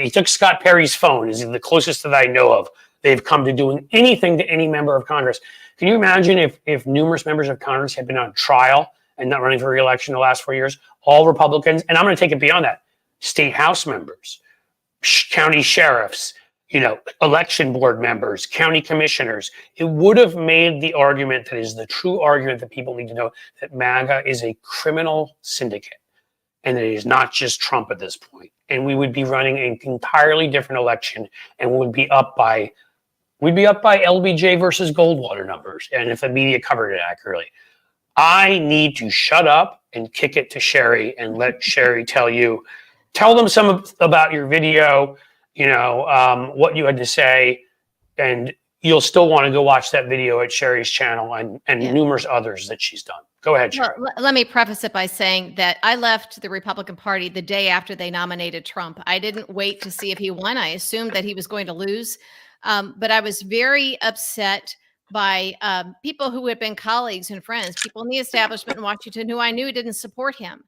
he took Scott Perry's phone, is the closest that I know of they've come to doing anything to any member of Congress. Can you imagine if numerous members of Congress had been on trial and not running for re-election the last 4 years, all Republicans, and I'm going to take it beyond that, state House members, county sheriffs, election board members, county commissioners. It would have made the argument that is the true argument that people need to know, that MAGA is a criminal syndicate and that it is not just Trump at this point. And we would be running an entirely different election and we'd be up by LBJ versus Goldwater numbers. And if the media covered it accurately, I need to shut up and kick it to Cheri and let Cheri tell them some about your video, what you had to say, and you'll still want to go watch that video at Cheri's channel and numerous others that she's done. Go ahead, Cheri. Well, let me preface it by saying that I left the Republican Party the day after they nominated Trump. I didn't wait to see if he won. I assumed that he was going to lose. But I was very upset by people who had been colleagues and friends, people in the establishment in Washington who I knew didn't support him.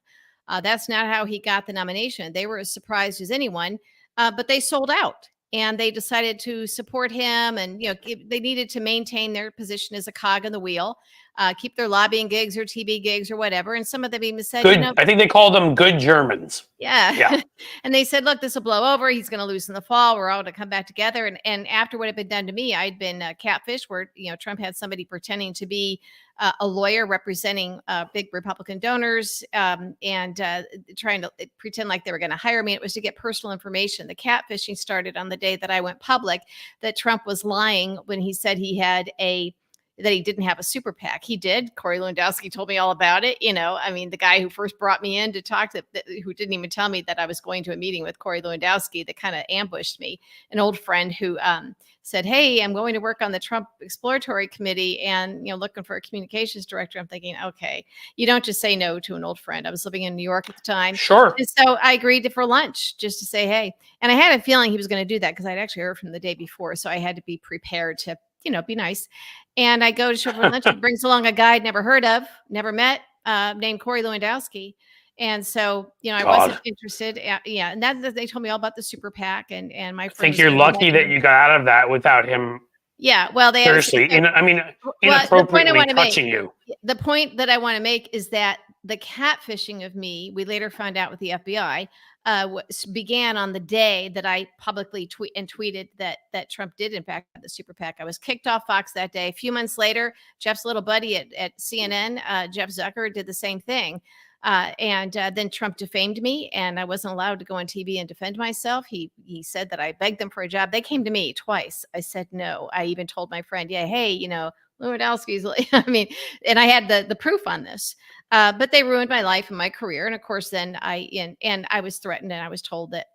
That's not how he got the nomination. They were as surprised as anyone, but they sold out and they decided to support him. And they needed to maintain their position as a cog in the wheel, keep their lobbying gigs or TV gigs or whatever. And some of them even said, Good. I think they called them good Germans. Yeah. And they said, look, this will blow over. He's going to lose in the fall. We're all going to come back together. And after what had been done to me, I'd been catfished where, Trump had somebody pretending to be a lawyer representing big Republican donors and trying to pretend like they were going to hire me. It was to get personal information. The catfishing started on the day that I went public, that Trump was lying when he said that he didn't have a super PAC. He did. Corey Lewandowski told me all about it. The guy who first brought me in to talk who didn't even tell me that I was going to a meeting with Corey Lewandowski, that kind of ambushed me. An old friend who said, hey, I'm going to work on the Trump Exploratory Committee and, looking for a communications director. I'm thinking, okay, you don't just say no to an old friend. I was living in New York at the time. Sure. And so I agreed for lunch just to say, hey, and I had a feeling he was going to do that because I'd actually heard from him the day before. So I had to be prepared to be nice. And I go to show for lunch. He brings along a guy I'd never heard of, never met, named Corey Lewandowski. And so, I wasn't interested. And that they told me all about the super PAC and my friends. I think you're lucky that you got out of that without him. Yeah. Well, they seriously, inappropriately touching you. The point that I want to make is that the catfishing of me, we later found out with the FBI, began on the day that I publicly tweeted that Trump did in fact have the super PAC. I was kicked off Fox that day. A few months later, Jeff's little buddy at CNN, Jeff Zucker, did the same thing. And then Trump defamed me and I wasn't allowed to go on TV and defend myself. He said that I begged them for a job. They came to me twice. I said no. I even told my friend, hey, Lewandowski's, and I had the proof on this. But they ruined my life and my career. And of course, then I was threatened and I was told that,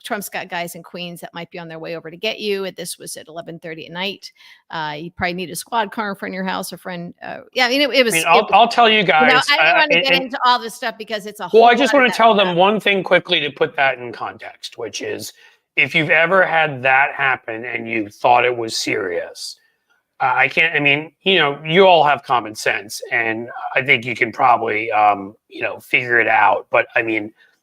Trump's got guys in Queens that might be on their way over to get you. And this was at 11:30 at night. You probably need a squad car in front of your house, a friend. It was. I'll tell you guys. I don't want to get into all this stuff because it's a whole. Well, I just want to tell them one thing quickly to put that in context, which is if you've ever had that happen and you thought it was serious, you all have common sense and I think you can probably, figure it out. But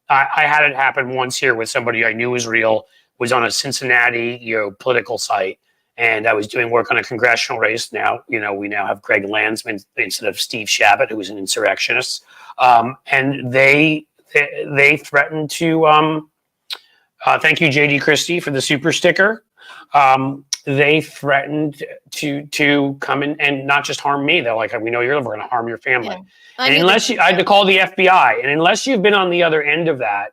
I had it happen once here with somebody I knew was real, was on a Cincinnati, political site. And I was doing work on a congressional race. Now, we now have Greg Landsman instead of Steve Shabbat, who was an insurrectionist. And they threatened to, thank you, JD Christie, for the super sticker. They threatened to come in and not just harm me. They're like, we know we're going to harm your family. Yeah. And I had to call the FBI. And unless you've been on the other end of that,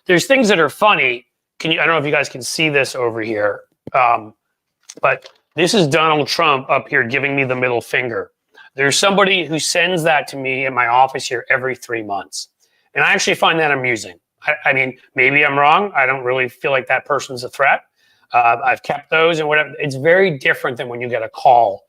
there's things that are funny. I don't know if you guys can see this over here. But this is Donald Trump up here giving me the middle finger. There's somebody who sends that to me in my office here every 3 months. And I actually find that amusing. Maybe I'm wrong. I don't really feel like that person's a threat. I've kept those and whatever. It's very different than when you get a call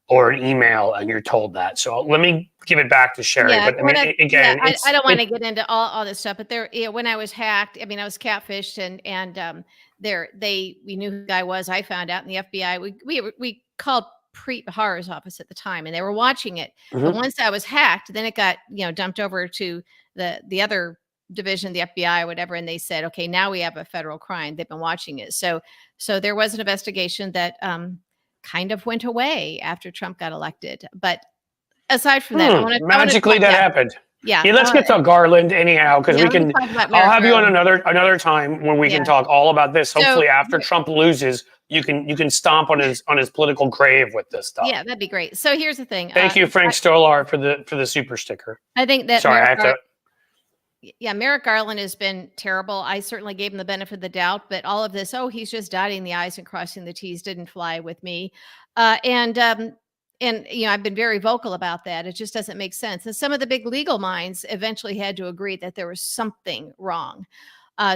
or an email and you're told that. So let me give it back to Cheri. Yeah, but again, I don't want to get into all this stuff, but when I was hacked, I was catfished and we knew who the guy was. I found out in the FBI, we called Preet Bharara's office at the time and they were watching it. Mm-hmm. But once I was hacked, then it got, dumped over to the other division, the FBI or whatever. And they said, okay, now we have a federal crime. They've been watching it. So there was an investigation that kind of went away after Trump got elected. But aside from that, magically that happened. Yeah. Let's get to Garland anyhow, because we can. I'll have you on another time when we can talk all about this. Hopefully, after Trump loses, you can stomp on his political grave with this stuff. Yeah, that'd be great. So here's the thing. Thank you, Frank Stolar, for the super sticker. I think that. Sorry, I have to. Yeah, Merrick Garland has been terrible. I certainly gave him the benefit of the doubt, but all of this, he's just dotting the I's and crossing the T's, didn't fly with me. And I've been very vocal about that. It just doesn't make sense. And some of the big legal minds eventually had to agree that there was something wrong.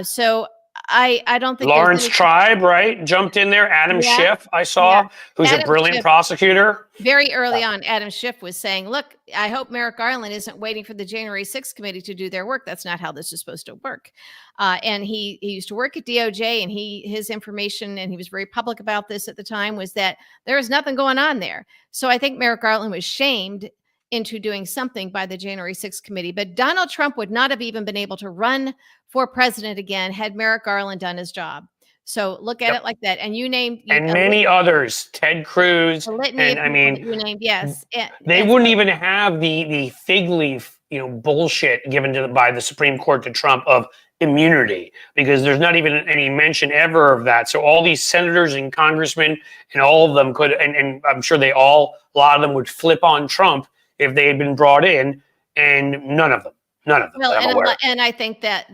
So I don't think Lawrence there's any, Tribe, right? Jumped in there. Adam yeah, Schiff, I saw, yeah. who's a Adam brilliant Schiff, prosecutor. very early on, Adam Schiff was saying, look, I hope Merrick Garland isn't waiting for the January 6th committee to do their work. That's not how this is supposed to work. And he used to work at DOJ, and his information, and he was very public about this at the time, was that there was nothing going on there. So I think Merrick Garland was shamed into doing something by the January 6th committee. But Donald Trump would not have even been able to run for president again had Merrick Garland done his job. So look at it like that. And you named And many others, Ted Cruz, a litany and of I people mean, that you named. Yes, they wouldn't even have the fig leaf, bullshit given by the Supreme Court to Trump of immunity, because there's not even any mention ever of that. So all these senators and congressmen and all of them could, and I'm sure a lot of them would flip on Trump if they had been brought in, and none of them. Well, and I think that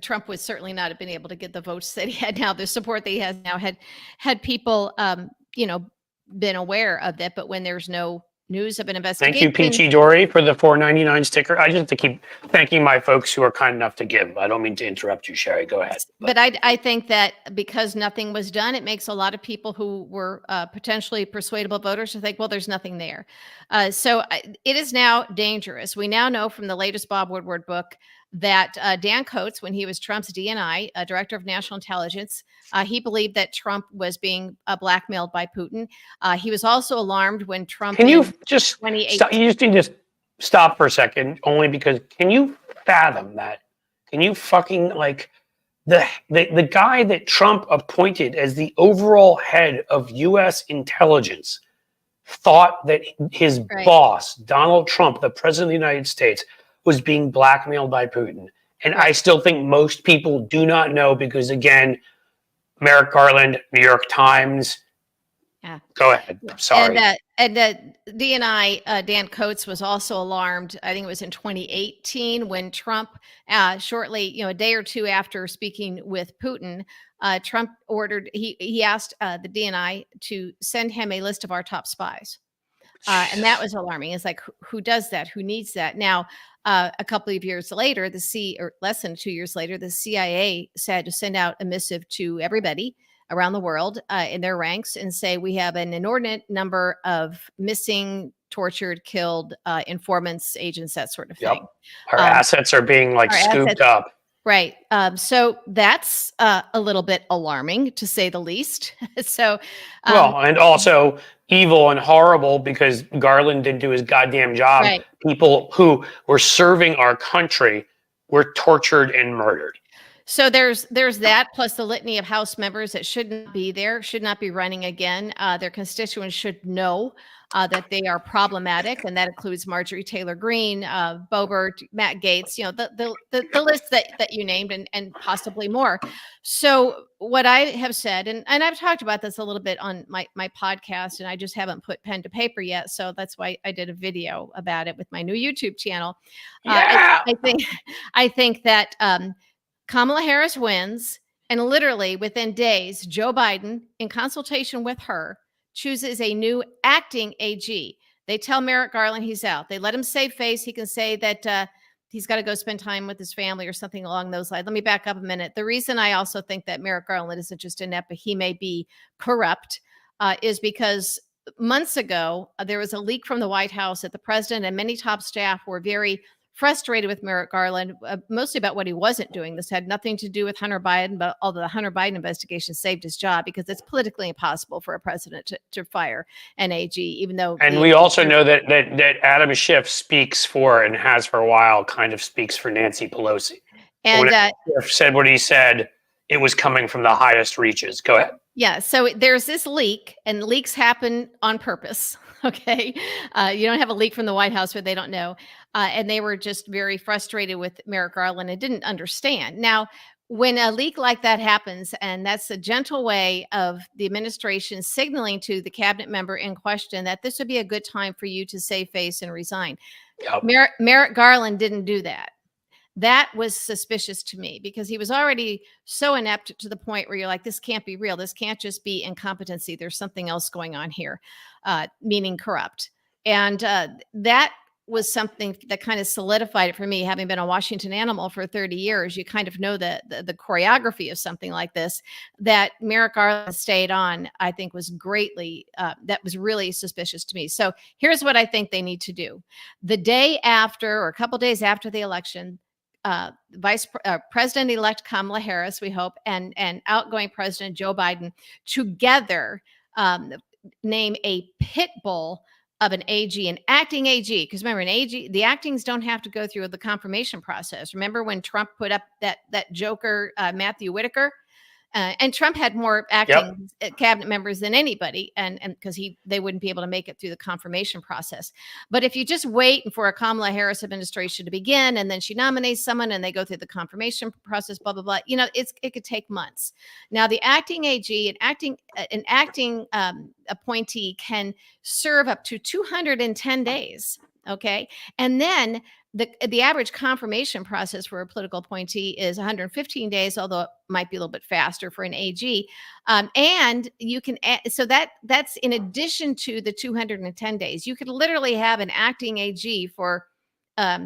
Trump would certainly not have been able to get the votes that he had now, the support that he has now, had people, been aware of that. But when there's no news of an investigation. Thank you, Peachy Dory, for the $4.99 sticker. I just have to keep thanking my folks who are kind enough to give. I don't mean to interrupt you, Cheri. Go ahead. But I think that because nothing was done, it makes a lot of people who were potentially persuadable voters to think, well, there's nothing there. So it is now dangerous. We now know from the latest Bob Woodward book that Dan Coates, when he was Trump's DNI, director of national intelligence, he believed that Trump was being blackmailed by Putin. He was also alarmed when Trump. Can you just stop? You just need to stop for a second, only because can you fathom that? Can you fucking the guy that Trump appointed as the overall head of U.S. intelligence thought that his boss, Donald Trump, the president of the United States, was being blackmailed by Putin. And I still think most people do not know because, again, Merrick Garland, New York Times. Yeah. Go ahead. Sorry. And DNI, Dan Coates, was also alarmed. I think it was in 2018 when Trump, shortly, a day or two after speaking with Putin, Trump ordered, he asked the DNI to send him a list of our top spies. And that was alarming. It's like, who does that? Who needs that? Now, a couple of years later, or less than 2 years later, the CIA said to send out a missive to everybody around the world in their ranks and say, we have an inordinate number of missing, tortured, killed informants, agents, that sort of thing. Our assets are being scooped up. Right. So that's a little bit alarming, to say the least. So, and also evil and horrible because Garland didn't do his goddamn job. Right. People who were serving our country were tortured and murdered. So there's that, plus the litany of House members that shouldn't be there, should not be running again. Their constituents should know that they are problematic, and that includes Marjorie Taylor Greene, Boebert, Matt Gaetz, the list that you named, and possibly more. So what I have said, and I've talked about this a little bit on my podcast, and I just haven't put pen to paper yet. So that's why I did a video about it with my new YouTube channel. I think that Kamala Harris wins, and literally within days, Joe Biden, in consultation with her, chooses a new acting AG. They tell Merrick Garland he's out. They let him save face. He can say that he's got to go spend time with his family or something along those lines. Let me back up a minute. The reason I also think that Merrick Garland isn't just inept, but he may be corrupt, is because months ago, there was a leak from the White House that the president and many top staff were very frustrated with Merrick Garland, mostly about what he wasn't doing. This had nothing to do with Hunter Biden, but although the Hunter Biden investigation saved his job because it's politically impossible for a president to fire an AG, even though. And we also know that Adam Schiff speaks for, and has for a while, kind of speaks for Nancy Pelosi. And Schiff said what he said, it was coming from the highest reaches. Go ahead. Yeah. So there's this leak, and leaks happen on purpose. Okay. You don't have a leak from the White House where they don't know. And they were just very frustrated with Merrick Garland and didn't understand. Now, when a leak like that happens, and that's a gentle way of the administration signaling to the cabinet member in question that this would be a good time for you to save face and resign. Yep. Merrick Garland didn't do that. That was suspicious to me because he was already so inept to the point where you're like, this can't be real. This can't just be incompetency. There's something else going on here, meaning corrupt. And that was something that kind of solidified it for me, having been a Washington animal for 30 years. You kind of know the choreography of something like this. That Merrick Garland stayed on, I think, was greatly, that was really suspicious to me. So here's what I think they need to do. The day after, or a couple days after the election, President-elect Kamala Harris, we hope, and outgoing President Joe Biden together name a pit bull of an AG, an acting AG. Because remember, an AG, the actings don't have to go through the confirmation process. Remember when Trump put up that joker, Matthew Whitaker? And Trump had more acting cabinet members than anybody, and because they wouldn't be able to make it through the confirmation process. But if you just wait for a Kamala Harris administration to begin, and then she nominates someone, and they go through the confirmation process, blah blah blah, it could take months. Now, the acting AG, an acting appointee can serve up to 210 days. Okay, and then the average confirmation process for a political appointee is 115 days, although it might be a little bit faster for an AG. And you can add, so that's in addition to the 210 days. You could literally have an acting AG for a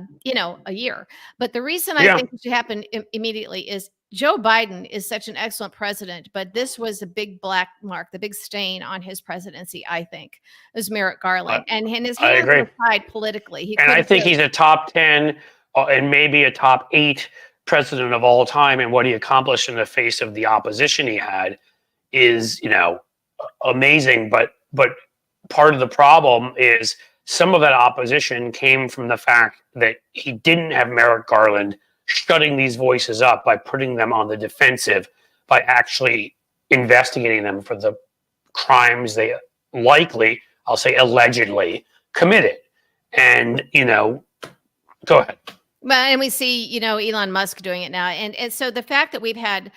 year. But the reason I think it should happen immediately is Joe Biden is such an excellent president, but this was a big black mark, the big stain on his presidency, I think, is Merrick Garland. And his hands were tied politically. And I think he's a top 10 and maybe a top 8 president of all time. And what he accomplished in the face of the opposition he had is, amazing. But part of the problem is some of that opposition came from the fact that he didn't have Merrick Garland shutting these voices up by putting them on the defensive, by actually investigating them for the crimes they likely, I'll say allegedly, committed. And, go ahead. Well, and we see, Elon Musk doing it now. And so the fact that we've had,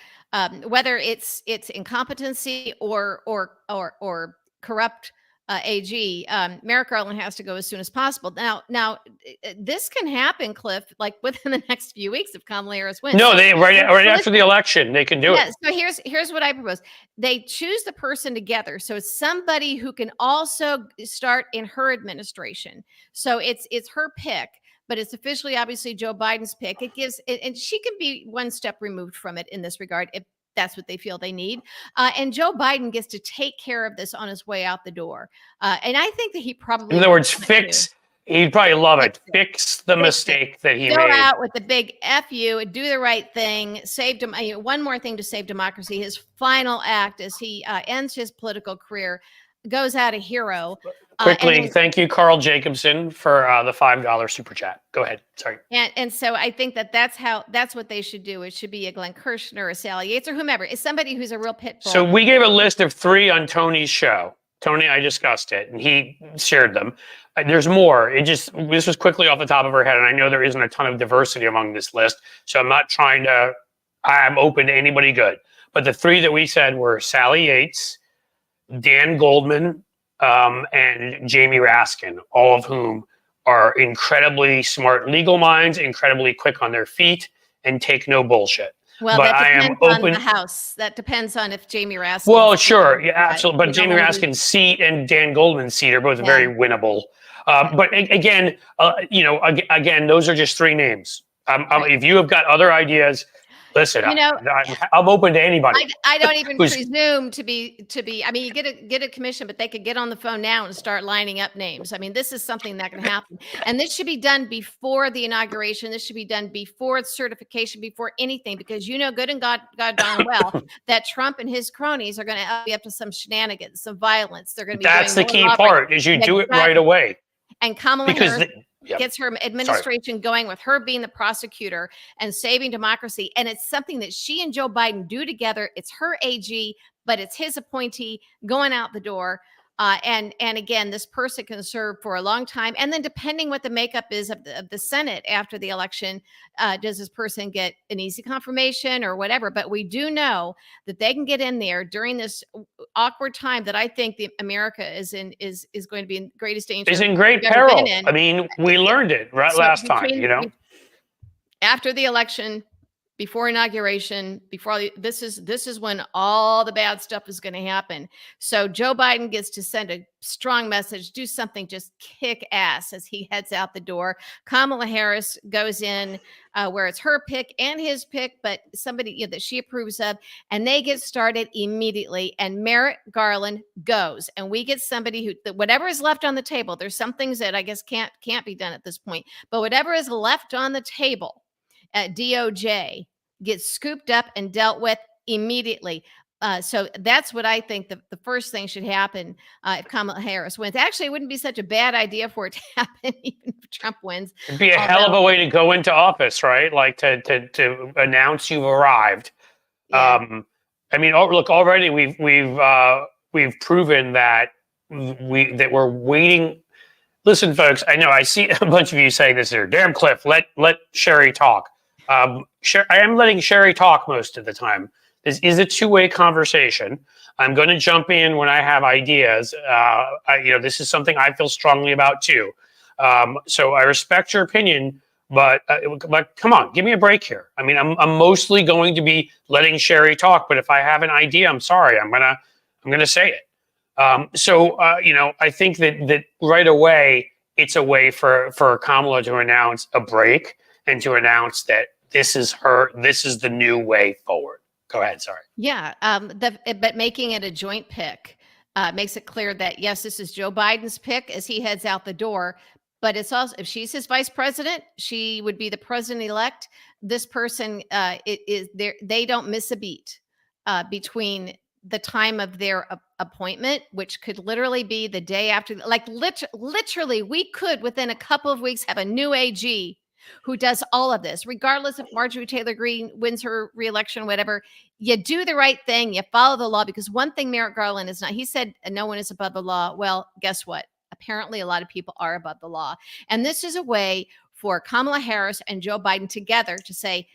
whether it's incompetency or corrupt AG, Merrick Garland has to go as soon as possible. Now, this can happen, Cliff, like within the next few weeks if Kamala Harris wins. No, they right after the election they can do it. So here's what I propose: they choose the person together, so it's somebody who can also start in her administration. So it's her pick, but it's officially obviously Joe Biden's pick. It gives, and she can be one step removed from it in this regard if that's what they feel they need. And Joe Biden gets to take care of this on his way out the door. And I think that he probably— in other words, he'd probably love it. Fix the mistake that he made. Go out with the big F you, do the right thing, one more thing to save democracy. His final act as he ends his political career, goes out a hero. Quickly, thank you, Carl Jacobson, for the $5 super chat. Go ahead. Sorry. And so I think that's what they should do. It should be a Glenn Kirshner, a Sally Yates, or whomever. It's somebody who's a real pit bull. So we gave a list of 3 on Tony's show. Tony, I discussed it, and he shared them. There's more. This was quickly off the top of her head, and I know there isn't a ton of diversity among this list, so I'm not trying to— I'm open to anybody good. But the 3 that we said were Sally Yates, Dan Goldman, and Jamie Raskin, all of whom are incredibly smart legal minds, incredibly quick on their feet, and take no bullshit. Well, but that depends on the House. That depends on if Jamie Raskin— well, sure, yeah, absolutely. But Jamie Raskin's seat and Dan Goldman's seat are both very winnable. But again, again, those are just 3 names. If you have got other ideas, listen, I'm open to anybody. I don't even presume to be. I mean, you get a commission, but they could get on the phone now and start lining up names. I mean, this is something that can happen, and this should be done before the inauguration. This should be done before certification, before anything, because good and God darn well that Trump and his cronies are going to be up to some shenanigans, some violence. They're going to be. That's the key part: is you do it right away. And Kamala Harris gets her administration going with her being the prosecutor and saving democracy. And it's something that she and Joe Biden do together. It's her AG, but it's his appointee going out the door. And again, this person can serve for a long time. And then depending what the makeup is of the Senate after the election, does this person get an easy confirmation or whatever? But we do know that they can get in there during this awkward time that I think America is going to be in greatest danger. Is in great peril. I mean, we learned it last time, After the election, before inauguration, this is when all the bad stuff is going to happen. So Joe Biden gets to send a strong message, do something just kick ass as he heads out the door. Kamala Harris goes in where it's her pick and his pick, but somebody that she approves of, and they get started immediately. And Merrick Garland goes, and we get somebody who, whatever is left on the table, there's some things that I guess can't be done at this point, but whatever is left on the table at DOJ gets scooped up and dealt with immediately. So that's what I think the first thing should happen if Kamala Harris wins. Actually, it wouldn't be such a bad idea for it to happen even if Trump wins. It'd be a hell of a way to go into office, right? Like to announce you've arrived. Yeah. I mean, look, already we've proven that we're waiting. Listen, folks, I know I see a bunch of you saying this here. Damn, Cliff, let Cheri talk. I am letting Cheri talk most of the time. This is a two-way conversation. I'm going to jump in when I have ideas. This is something I feel strongly about too. So I respect your opinion, but come on, give me a break here. I mean, I'm mostly going to be letting Cheri talk, but if I have an idea, I'm sorry, I'm gonna say it. I think that right away, it's a way for Kamala to announce a break and to announce that this is the new way forward. Go ahead, sorry. Yeah, but making it a joint pick makes it clear that, yes, this is Joe Biden's pick as he heads out the door, but it's also, if she's his vice president, she would be the president-elect. This person, they don't miss a beat between the time of their appointment, which could literally be the day after, like literally we could within a couple of weeks have a new AG who does all of this, regardless if Marjorie Taylor Greene wins her reelection, whatever. You do the right thing, you follow the law, because one thing Merrick Garland is not, he said no one is above the law. Well, guess what? Apparently a lot of people are above the law. And this is a way for Kamala Harris and Joe Biden together to say,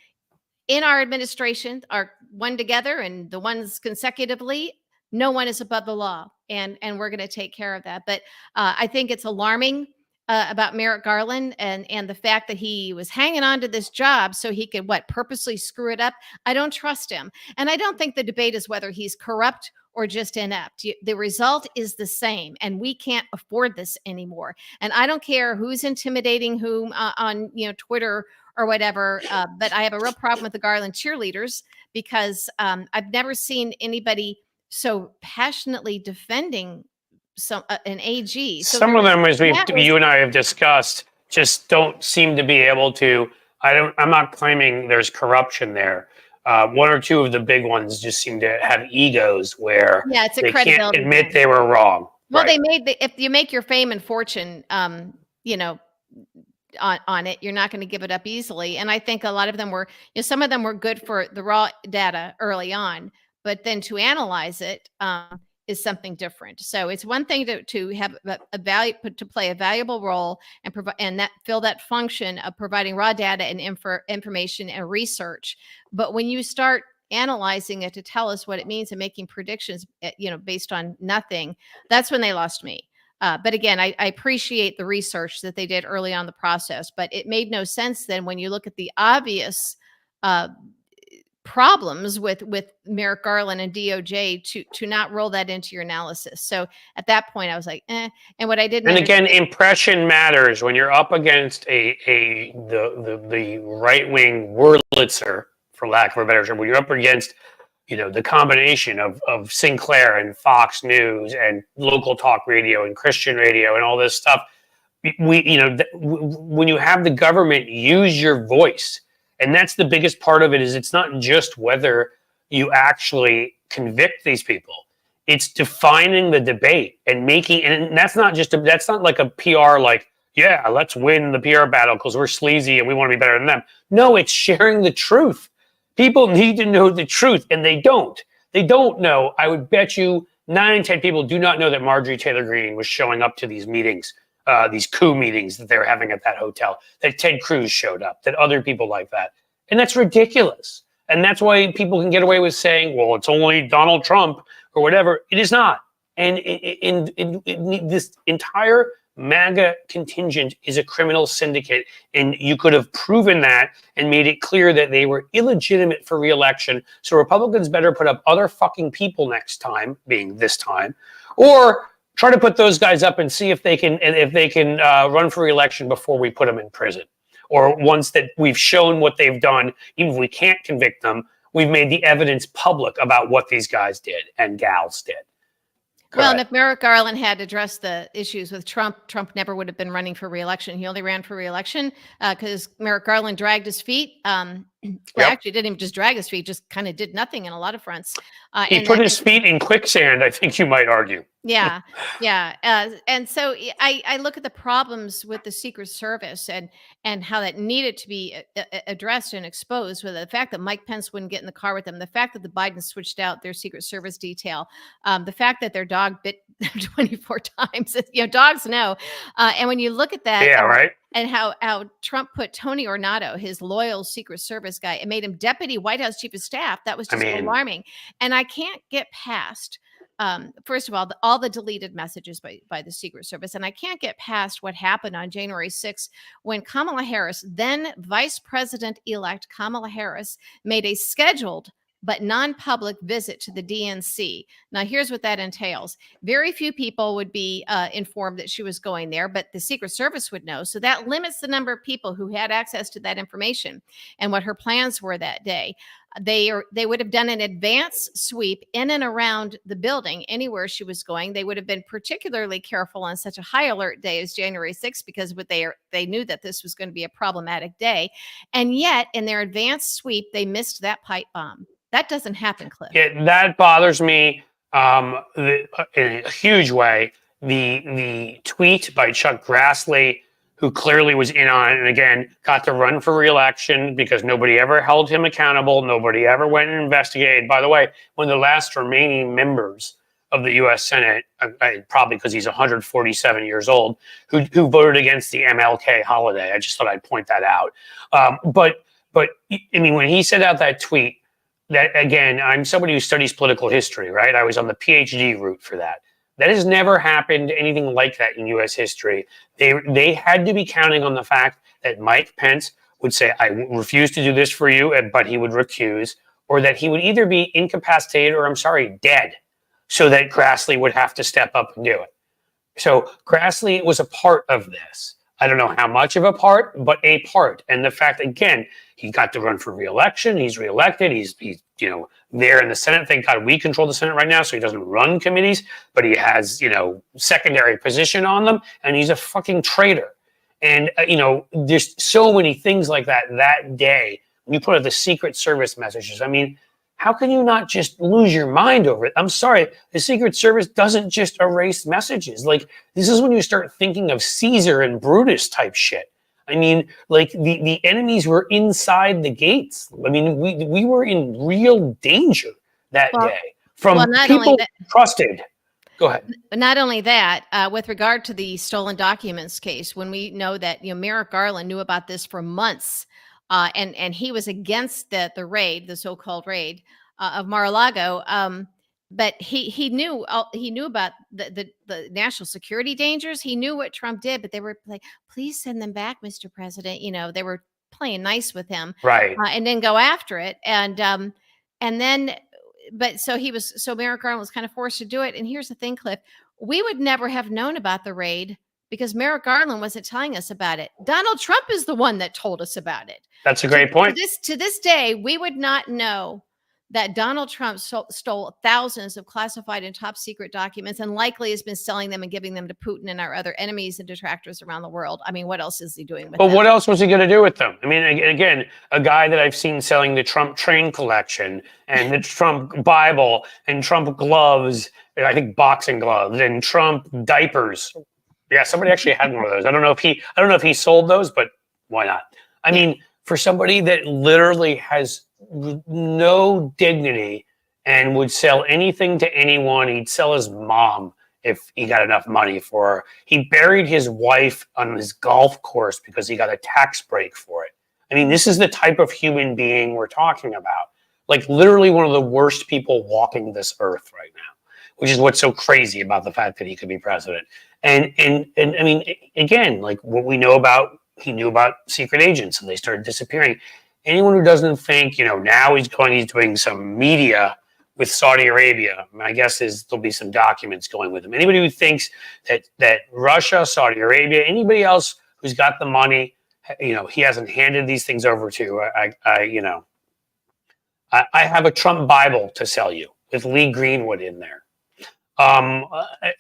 in our administration, our one together and the ones consecutively, no one is above the law. And we're going to take care of that. But I think it's alarming about Merrick Garland and the fact that he was hanging on to this job so he could purposely screw it up. I don't trust him. And I don't think the debate is whether he's corrupt or just inept. The result is the same, and we can't afford this anymore. And I don't care who's intimidating whom on Twitter or whatever, but I have a real problem with the Garland cheerleaders because I've never seen anybody so passionately defending an AG. So some of them, as you and I have discussed, just don't seem to be able to. I'm not claiming there's corruption there. One or two of the big ones just seem to have egos where they can't admit they were wrong. Well, right. If you make your fame and fortune, on it, you're not going to give it up easily. And I think a lot of them were, some of them were good for the raw data early on, but then to analyze it is something different. So it's one thing to have to play a valuable role and provide and fill that function of providing raw data and information and research. But when you start analyzing it to tell us what it means and making predictions, based on nothing, that's when they lost me. But again, I appreciate the research that they did early on in the process, but it made no sense then when you look at the obvious problems with Merrick Garland and DOJ to not roll that into your analysis. So at that point, I was like, eh. And what I didn't. And again, impression matters when you're up against the right wing Wurlitzer, for lack of a better term. When you're up against the combination of Sinclair and Fox News and local talk radio and Christian radio and all this stuff, when you have the government use your voice, and that's the biggest part of it, is it's not just whether you actually convict these people. It's defining the debate and making, and that's not like a PR, like, yeah, let's win the PR battle because we're sleazy and we want to be better than them. No, it's sharing the truth. People need to know the truth, and they don't. They don't know. I would bet you 9 in 10 people do not know that Marjorie Taylor Greene was showing up to these meetings, these coup meetings that they were having at that hotel, that Ted Cruz showed up, that other people like that. And that's ridiculous. And that's why people can get away with saying, well, it's only Donald Trump or whatever. It is not. And in this entire MAGA contingent is a criminal syndicate, and you could have proven that and made it clear that they were illegitimate for re-election. So Republicans better put up other fucking people next time, being this time, or try to put those guys up and see if they can run for re-election before we put them in prison. Or once that we've shown what they've done, even if we can't convict them, we've made the evidence public about what these guys did and gals did. Well, and if Merrick Garland had addressed the issues with Trump, Trump never would have been running for re-election. He only ran for re-election because Merrick Garland dragged his feet. Well, actually, didn't even just drag his feet, just kind of did nothing in a lot of fronts. He put his feet in quicksand, I think you might argue. Yeah. And so I look at the problems with the Secret Service and how that needed to be addressed and exposed, with the fact that Mike Pence wouldn't get in the car with them, the fact that the Bidens switched out their Secret Service detail, the fact that their dog bit 24 times. Dogs know. And when you look at that, right. And how Trump put Tony Ornato, his loyal Secret Service guy, and made him deputy White House chief of staff. That was just alarming. And I can't get past, first of all the deleted messages by the Secret Service. And I can't get past what happened on January 6th when Kamala Harris, then Vice President-elect Kamala Harris, made a scheduled but non-public visit to the DNC. Now, here's what that entails. Very few people would be informed that she was going there, but the Secret Service would know. So that limits the number of people who had access to that information and what her plans were that day. They would have done an advance sweep in and around the building, anywhere she was going. They would have been particularly careful on such a high alert day as January 6th, because they knew that this was going to be a problematic day. And yet, in their advance sweep, they missed that pipe bomb. That doesn't happen, Cliff. Yeah, that bothers me in a huge way. The tweet by Chuck Grassley, who clearly was in on it, and again, got to run for re-election because nobody ever held him accountable. Nobody ever went and investigated. By the way, one of the last remaining members of the U.S. Senate, probably because he's 147 years old, who voted against the MLK holiday. I just thought I'd point that out. But I mean, when he sent out that tweet, that, again, I'm somebody who studies political history, right? I was on the PhD route for that. That has never happened, anything like that in U.S. history. They had to be counting on the fact that Mike Pence would say, I refuse to do this for you, but he would recuse, or that he would either be incapacitated or, dead, so that Grassley would have to step up and do it. So Grassley was a part of this. I don't know how much of a part, but a part. And the fact, again, he got to run for re-election. He's re-elected. He's there in the Senate. Thank God we control the Senate right now, so he doesn't run committees, but he has, secondary position on them, and he's a fucking traitor. And, there's so many things like that day. When you put out the Secret Service messages, how can you not just lose your mind over it? I'm sorry, the Secret Service doesn't just erase messages. This is when you start thinking of Caesar and Brutus type shit. The enemies were inside the gates. We were in real danger that day from people trusted. Go ahead. But not only that, with regard to the stolen documents case, when we know that Merrick Garland knew about this for months, and he was against the raid, the so-called raid of Mar-a-Lago, but he knew about the national security dangers. He knew what Trump did, but they were like, "Please send them back, Mr. President." They were playing nice with him, right? And then go after it, and then, but so Merrick Garland was kind of forced to do it. And here's the thing, Cliff: we would never have known about the raid because Merrick Garland wasn't telling us about it. Donald Trump is the one that told us about it. That's a great point. To this day, we would not know that Donald Trump stole thousands of classified and top secret documents, and likely has been selling them and giving them to Putin and our other enemies and detractors around the world. What else is he doing with them? But what else was he going to do with them? Again, a guy that I've seen selling the Trump train collection and the Trump Bible and Trump gloves, I think boxing gloves, and Trump diapers. Yeah, somebody actually had one of those. I don't know if he sold those, but why not? For somebody that literally has no dignity and would sell anything to anyone, he'd sell his mom if he got enough money for her. He buried his wife on his golf course because he got a tax break for it. This is the type of human being we're talking about. Literally one of the worst people walking this earth right now, which is what's so crazy about the fact that he could be president. And I mean, again, like what we know about, he knew about secret agents and they started disappearing. Anyone who doesn't think, now he's doing some media with Saudi Arabia, my guess is there'll be some documents going with him. Anybody who thinks that Russia, Saudi Arabia, anybody else who's got the money, he hasn't handed these things over to. I have a Trump Bible to sell you with Lee Greenwood in there.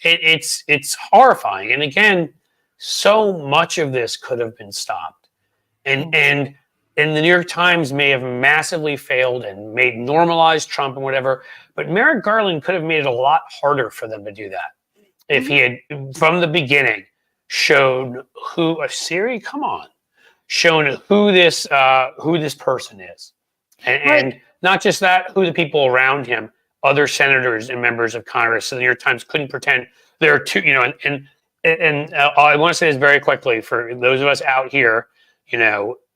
It's horrifying, and again, so much of this could have been stopped, and the New York Times may have massively failed and made normalized Trump and whatever, but Merrick Garland could have made it a lot harder for them to do that if he had, from the beginning, shown Cheri, come on, shown who this person is, and not just that, who the people around him, other senators and members of Congress. So the New York Times couldn't pretend there are two, and I want to say this very quickly for those of us out here,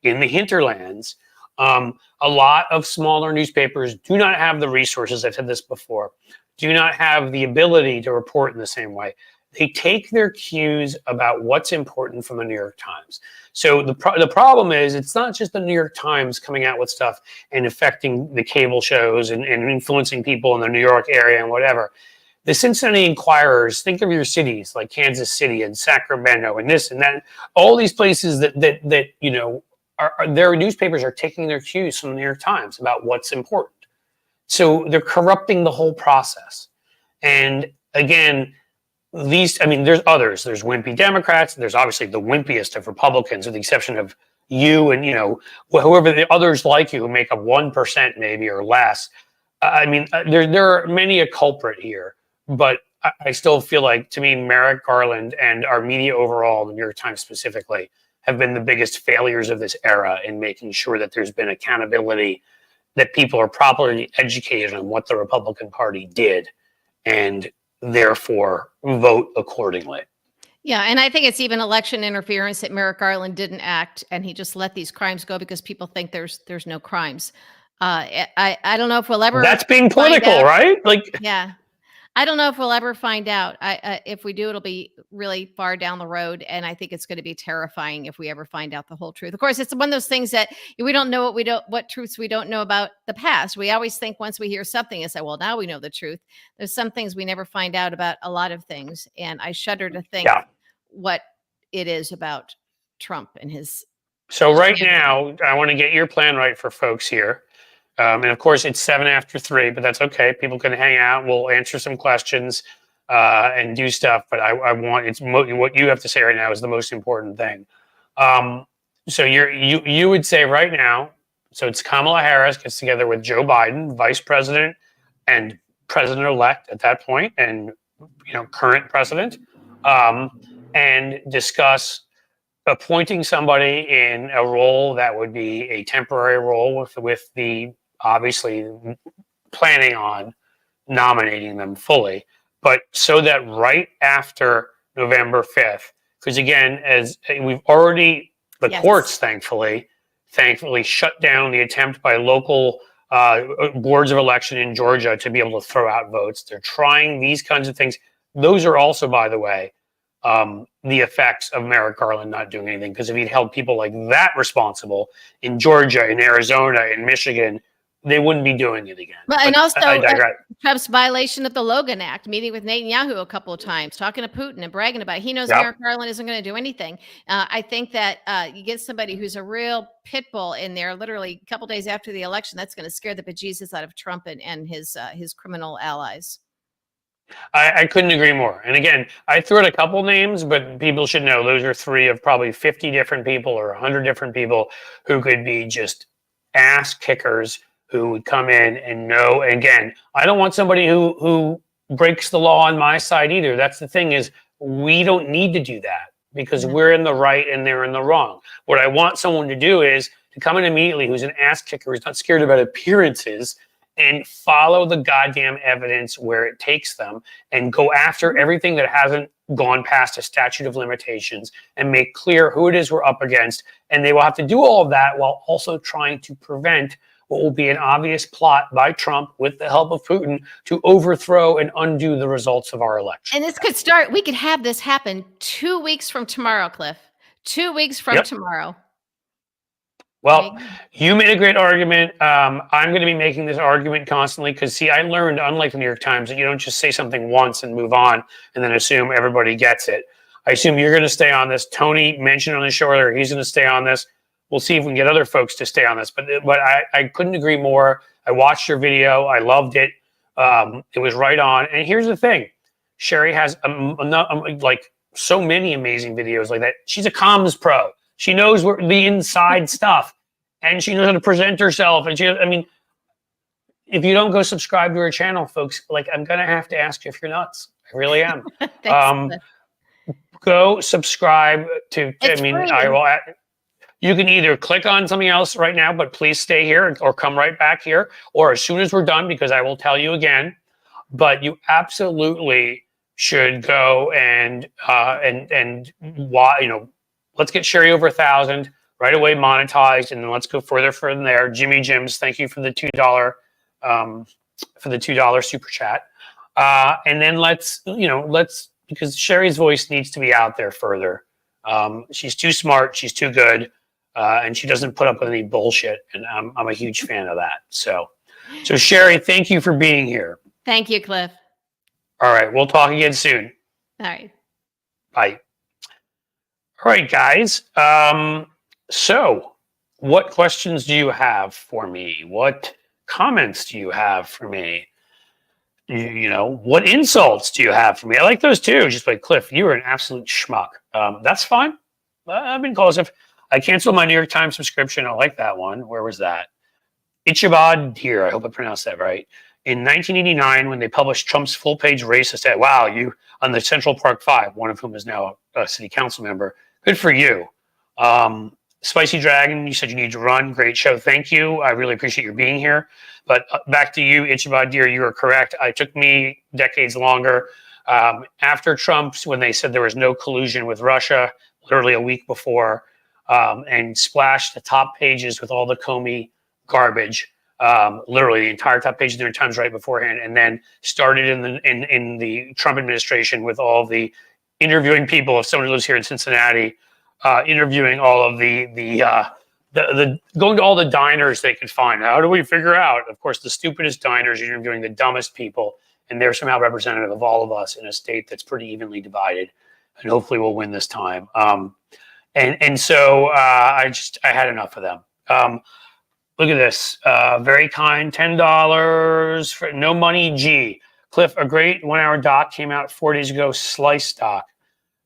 in the hinterlands, a lot of smaller newspapers do not have the resources. I've said this before, do not have the ability to report in the same way. They take their cues about what's important from the New York Times. So the problem is, it's not just the New York Times coming out with stuff and affecting the cable shows and influencing people in the New York area and whatever. The Cincinnati Enquirers, think of your cities like Kansas City and Sacramento and this and that, all these places that their newspapers are taking their cues from the New York Times about what's important. So they're corrupting the whole process. And again, there's others. There's wimpy Democrats. There's obviously the wimpiest of Republicans, with the exception of you and, whoever the others like you who make up 1% maybe or less. There are many a culprit here, but I still feel like, to me, Merrick Garland and our media overall, the New York Times specifically, have been the biggest failures of this era in making sure that there's been accountability, that people are properly educated on what the Republican Party did, and therefore vote accordingly. Yeah, and I think it's even election interference that Merrick Garland didn't act, and he just let these crimes go because people think there's no crimes. I don't know if we'll ever. That's being political, right? Yeah, I don't know if we'll ever find out. If we do, it'll be really far down the road, and I think it's going to be terrifying if we ever find out the whole truth. Of course, it's one of those things that we don't know what truths we don't know about the past. We always think once we hear something and say, well, now we know the truth. There's some things we never find out about a lot of things, and I shudder to think what it is about Trump and his. So right now, I want to get your plan right for folks here. And of course, it's 7 after 3, but that's okay. People can hang out. We'll answer some questions and do stuff. But I want what you have to say right now is the most important thing. So you would say right now. So it's Kamala Harris gets together with Joe Biden, vice president and president-elect at that point, and current president, and discuss appointing somebody in a role that would be a temporary role with the obviously planning on nominating them fully, but so that right after November 5th, because again, as we've already, the courts thankfully shut down the attempt by local boards of election in Georgia to be able to throw out votes. They're trying these kinds of things. Those are also, by the way, the effects of Merrick Garland not doing anything, because if he'd held people like that responsible in Georgia, in Arizona, in Michigan, they wouldn't be doing it again. Well, and also Trump's violation of the Logan Act, meeting with Netanyahu a couple of times, talking to Putin and bragging about it. He knows Merrick Garland isn't going to do anything. I think that you get somebody who's a real pit bull in there literally a couple days after the election, that's going to scare the bejesus out of Trump and his criminal allies. I couldn't agree more. And again, I threw out a couple names, but people should know those are 3 of probably 50 different people or 100 different people who could be just ass kickers, who would come in and know. Again, I don't want somebody who breaks the law on my side either. That's the thing, is we don't need to do that because we're in the right and they're in the wrong. What I want someone to do is to come in immediately who's an ass kicker, who's not scared about appearances, and follow the goddamn evidence where it takes them and go after everything that hasn't gone past a statute of limitations and make clear who it is we're up against. And they will have to do all of that while also trying to prevent what will be an obvious plot by Trump with the help of Putin to overthrow and undo the results of our election. And this could start, we could have this happen 2 weeks from tomorrow, Cliff. 2 weeks from tomorrow. Well, you made a great argument. I'm going to be making this argument constantly because, see, I learned, unlike the New York Times, that you don't just say something once and move on and then assume everybody gets it. I assume you're going to stay on this. Tony mentioned on the show earlier he's going to stay on this. We'll see if we can get other folks to stay on this. But I couldn't agree more. I watched your video. I loved it. It was right on. And here's the thing. Cheri has like so many amazing videos like that. She's a comms pro. She knows the inside stuff, and she knows how to present herself. And I mean, if you don't go subscribe to her channel, folks, like I'm gonna have to ask you if you're nuts. I really am. Go subscribe to. It's I mean, free. I will. You can either click on something else right now, but please stay here or come right back here, or as soon as we're done, because I will tell you again. But you absolutely should go and why let's get Cheri over 1,000 right away, monetized, and then let's go further from there. Jimmy Jims, thank you for the $2 super chat, and then let's because Cheri's voice needs to be out there further. She's too smart, she's too good, and she doesn't put up with any bullshit, and I'm a huge fan of that. So Cheri, thank you for being here. Thank you, Cliff. All right, we'll talk again soon. All right. Bye. All right, guys. So what questions do you have for me? What comments do you have for me? What insults do you have for me? I like those too. Just like, Cliff, you are an absolute schmuck. That's fine. I've been close. If I canceled my New York Times subscription, I like that one. Where was that? Ichabod Deer. I hope I pronounced that right. In 1989, when they published Trump's full-page racist ad, wow, you on the Central Park Five, one of whom is now a city council member. Good for you. Spicy Dragon, you said you need to run. Great show. Thank you. I really appreciate your being here. But back to you, Ichabod Deer, you are correct. It took me decades longer. After Trump's, when they said there was no collusion with Russia, literally a week before, and splashed the top pages with all the Comey garbage, literally the entire top page of the New York Times right beforehand, and then started in the Trump administration with all the interviewing people. If someone who lives here in Cincinnati, interviewing all of the going to all the diners they could find. How do we figure out? Of course, the stupidest diners are interviewing the dumbest people, and they're somehow representative of all of us in a state that's pretty evenly divided, and hopefully we'll win this time. So I had enough of them. Look at this. Very kind, $10 for no money. G. Cliff, a great 1 hour doc came out 4 days ago. Slice doc.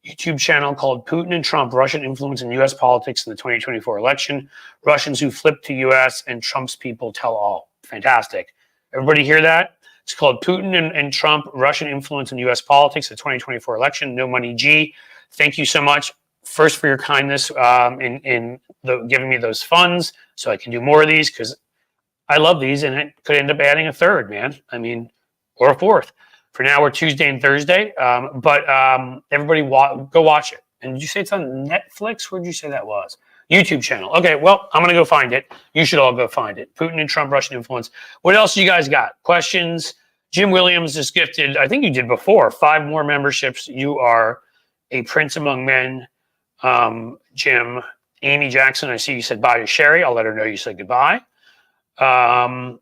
YouTube channel called Putin and Trump, Russian Influence in U.S. Politics in the 2024 election. Russians who flipped to U.S. and Trump's people tell all. Fantastic. Everybody hear that? It's called Putin and Trump, Russian Influence in U.S. Politics, the 2024 election. No money. G. Thank you so much. First, for your kindness in giving me those funds so I can do more of these, because I love these, and it could end up adding a third, man. I mean, or a fourth. For now, we're Tuesday and Thursday, but everybody go watch it. And did you say it's on Netflix? Where did you say that was? YouTube channel. Okay, well, I'm going to go find it. You should all go find it. Putin and Trump, Russian Influence. What else you guys got? Questions? Jim Williams just gifted, I think you did before, 5 more memberships. You are a prince among men. Jim. Amy Jackson, I see you said bye to Cheri. I'll let her know you said goodbye. Gotta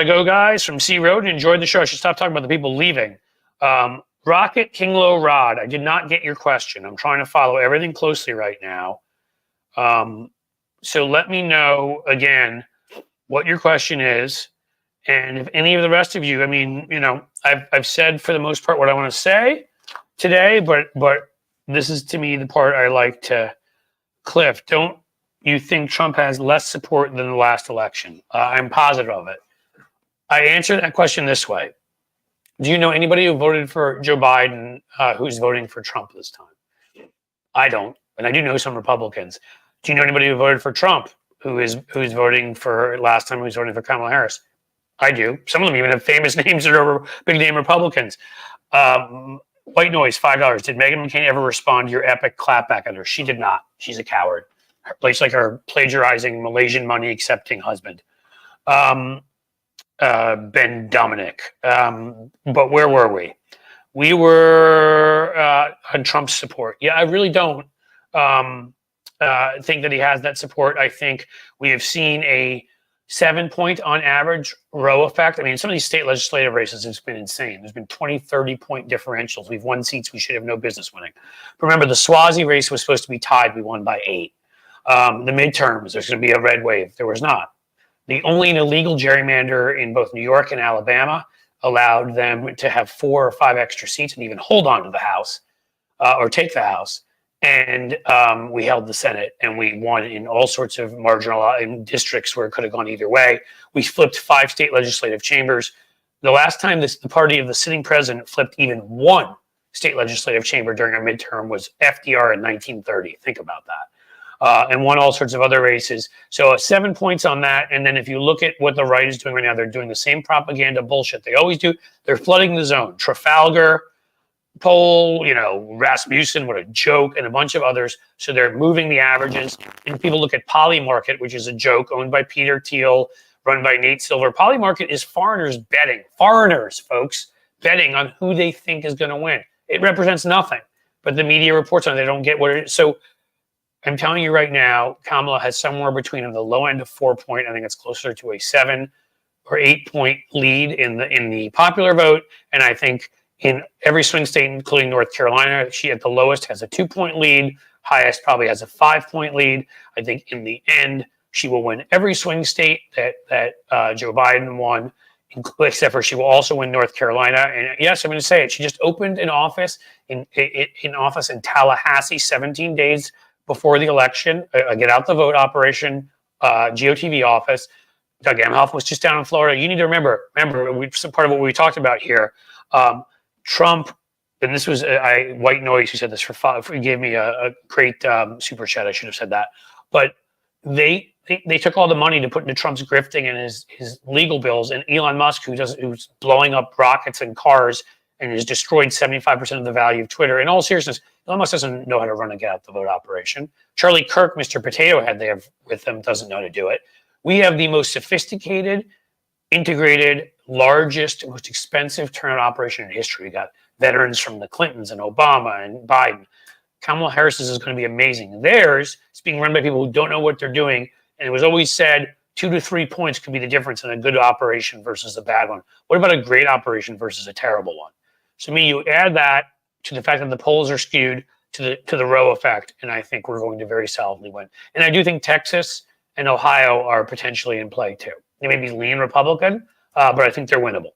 go, guys, from C Road. Enjoyed the show. I should stop talking about the people leaving. Rocket Kinglow Rod, I did not get your question. I'm trying to follow everything closely right now. So let me know again what your question is. And if any of the rest of you, I mean, I've said for the most part what I want to say today, but this is to me the part I like to. Cliff, don't you think Trump has less support than the last election? I'm positive of it. I answer that question this way. Do you know anybody who voted for Joe Biden who's voting for Trump this time? I don't, and I do know some Republicans. Do you know anybody who voted for Trump who's voting for last time who's voting for Kamala Harris? I do. Some of them even have famous names that are big name Republicans. White Noise, $5. Did Meghan McCain ever respond to your epic clapback at her? She did not. She's a coward. place like her plagiarizing Malaysian money accepting husband, Ben Dominic. But where were we? We were on Trump's support. Yeah, I really don't think that he has that support. I think we have seen a 7-point on average row effect. I mean, some of these state legislative races, it's been insane. There's been 20, 30-point differentials. We've won seats we should have no business winning. But remember, the Swazi race was supposed to be tied. We won by 8. The midterms, there's going to be a red wave. There was not. The only illegal gerrymander in both New York and Alabama allowed them to have 4 or 5 extra seats and even hold on to the House or take the House. And we held the Senate, and we won in all sorts of marginal districts where it could have gone either way. We flipped 5 state legislative chambers. The last time the party of the sitting president flipped even 1 state legislative chamber during a midterm was FDR in 1930. Think about that. And won all sorts of other races. So 7 points on that. And then if you look at what the right is doing right now, they're doing the same propaganda bullshit they always do. They're flooding the zone. Trafalgar, Poll, Rasmussen, what a joke, and a bunch of others. So they're moving the averages. And people look at Polymarket, which is a joke owned by Peter Thiel, run by Nate Silver. Polymarket is foreigners betting, folks, betting on who they think is going to win. It represents nothing, but the media reports on it. They don't get what it is. So I'm telling you right now, Kamala has somewhere between on the low end of 4-point. I think it's closer to a 7 or 8-point lead in the popular vote. And I think in every swing state, including North Carolina, she at the lowest has a 2-point lead. Highest probably has a 5-point lead. I think in the end, she will win every swing state that Joe Biden won, except for she will also win North Carolina. And yes, I'm going to say it. She just opened an office in Tallahassee 17 days before the election, a get out the vote operation, GOTV office. Doug Emhoff was just down in Florida. You need to remember, part of what we talked about here. Trump, and this was White Noise who said this he gave me a great super chat. I should have said that, but they took all the money to put into Trump's grifting and his legal bills, and Elon Musk, who's blowing up rockets and cars and has destroyed 75% of the value of Twitter. In all seriousness, Elon Musk doesn't know how to run a get out the vote operation. Charlie Kirk, Mr. Potato Head, they have with them, doesn't know how to do it. We have the most sophisticated, integrated, largest, most expensive turnout operation in history. We got veterans from the Clintons and Obama and Biden. Kamala Harris is going to be amazing. Theirs is being run by people who don't know what they're doing. And it was always said 2 to 3 points could be the difference in a good operation versus a bad one. What about a great operation versus a terrible one? So you add that to the fact that the polls are skewed to the row effect, and I think we're going to very solidly win. And I do think Texas and Ohio are potentially in play too. They may be lean Republican, but I think they're winnable.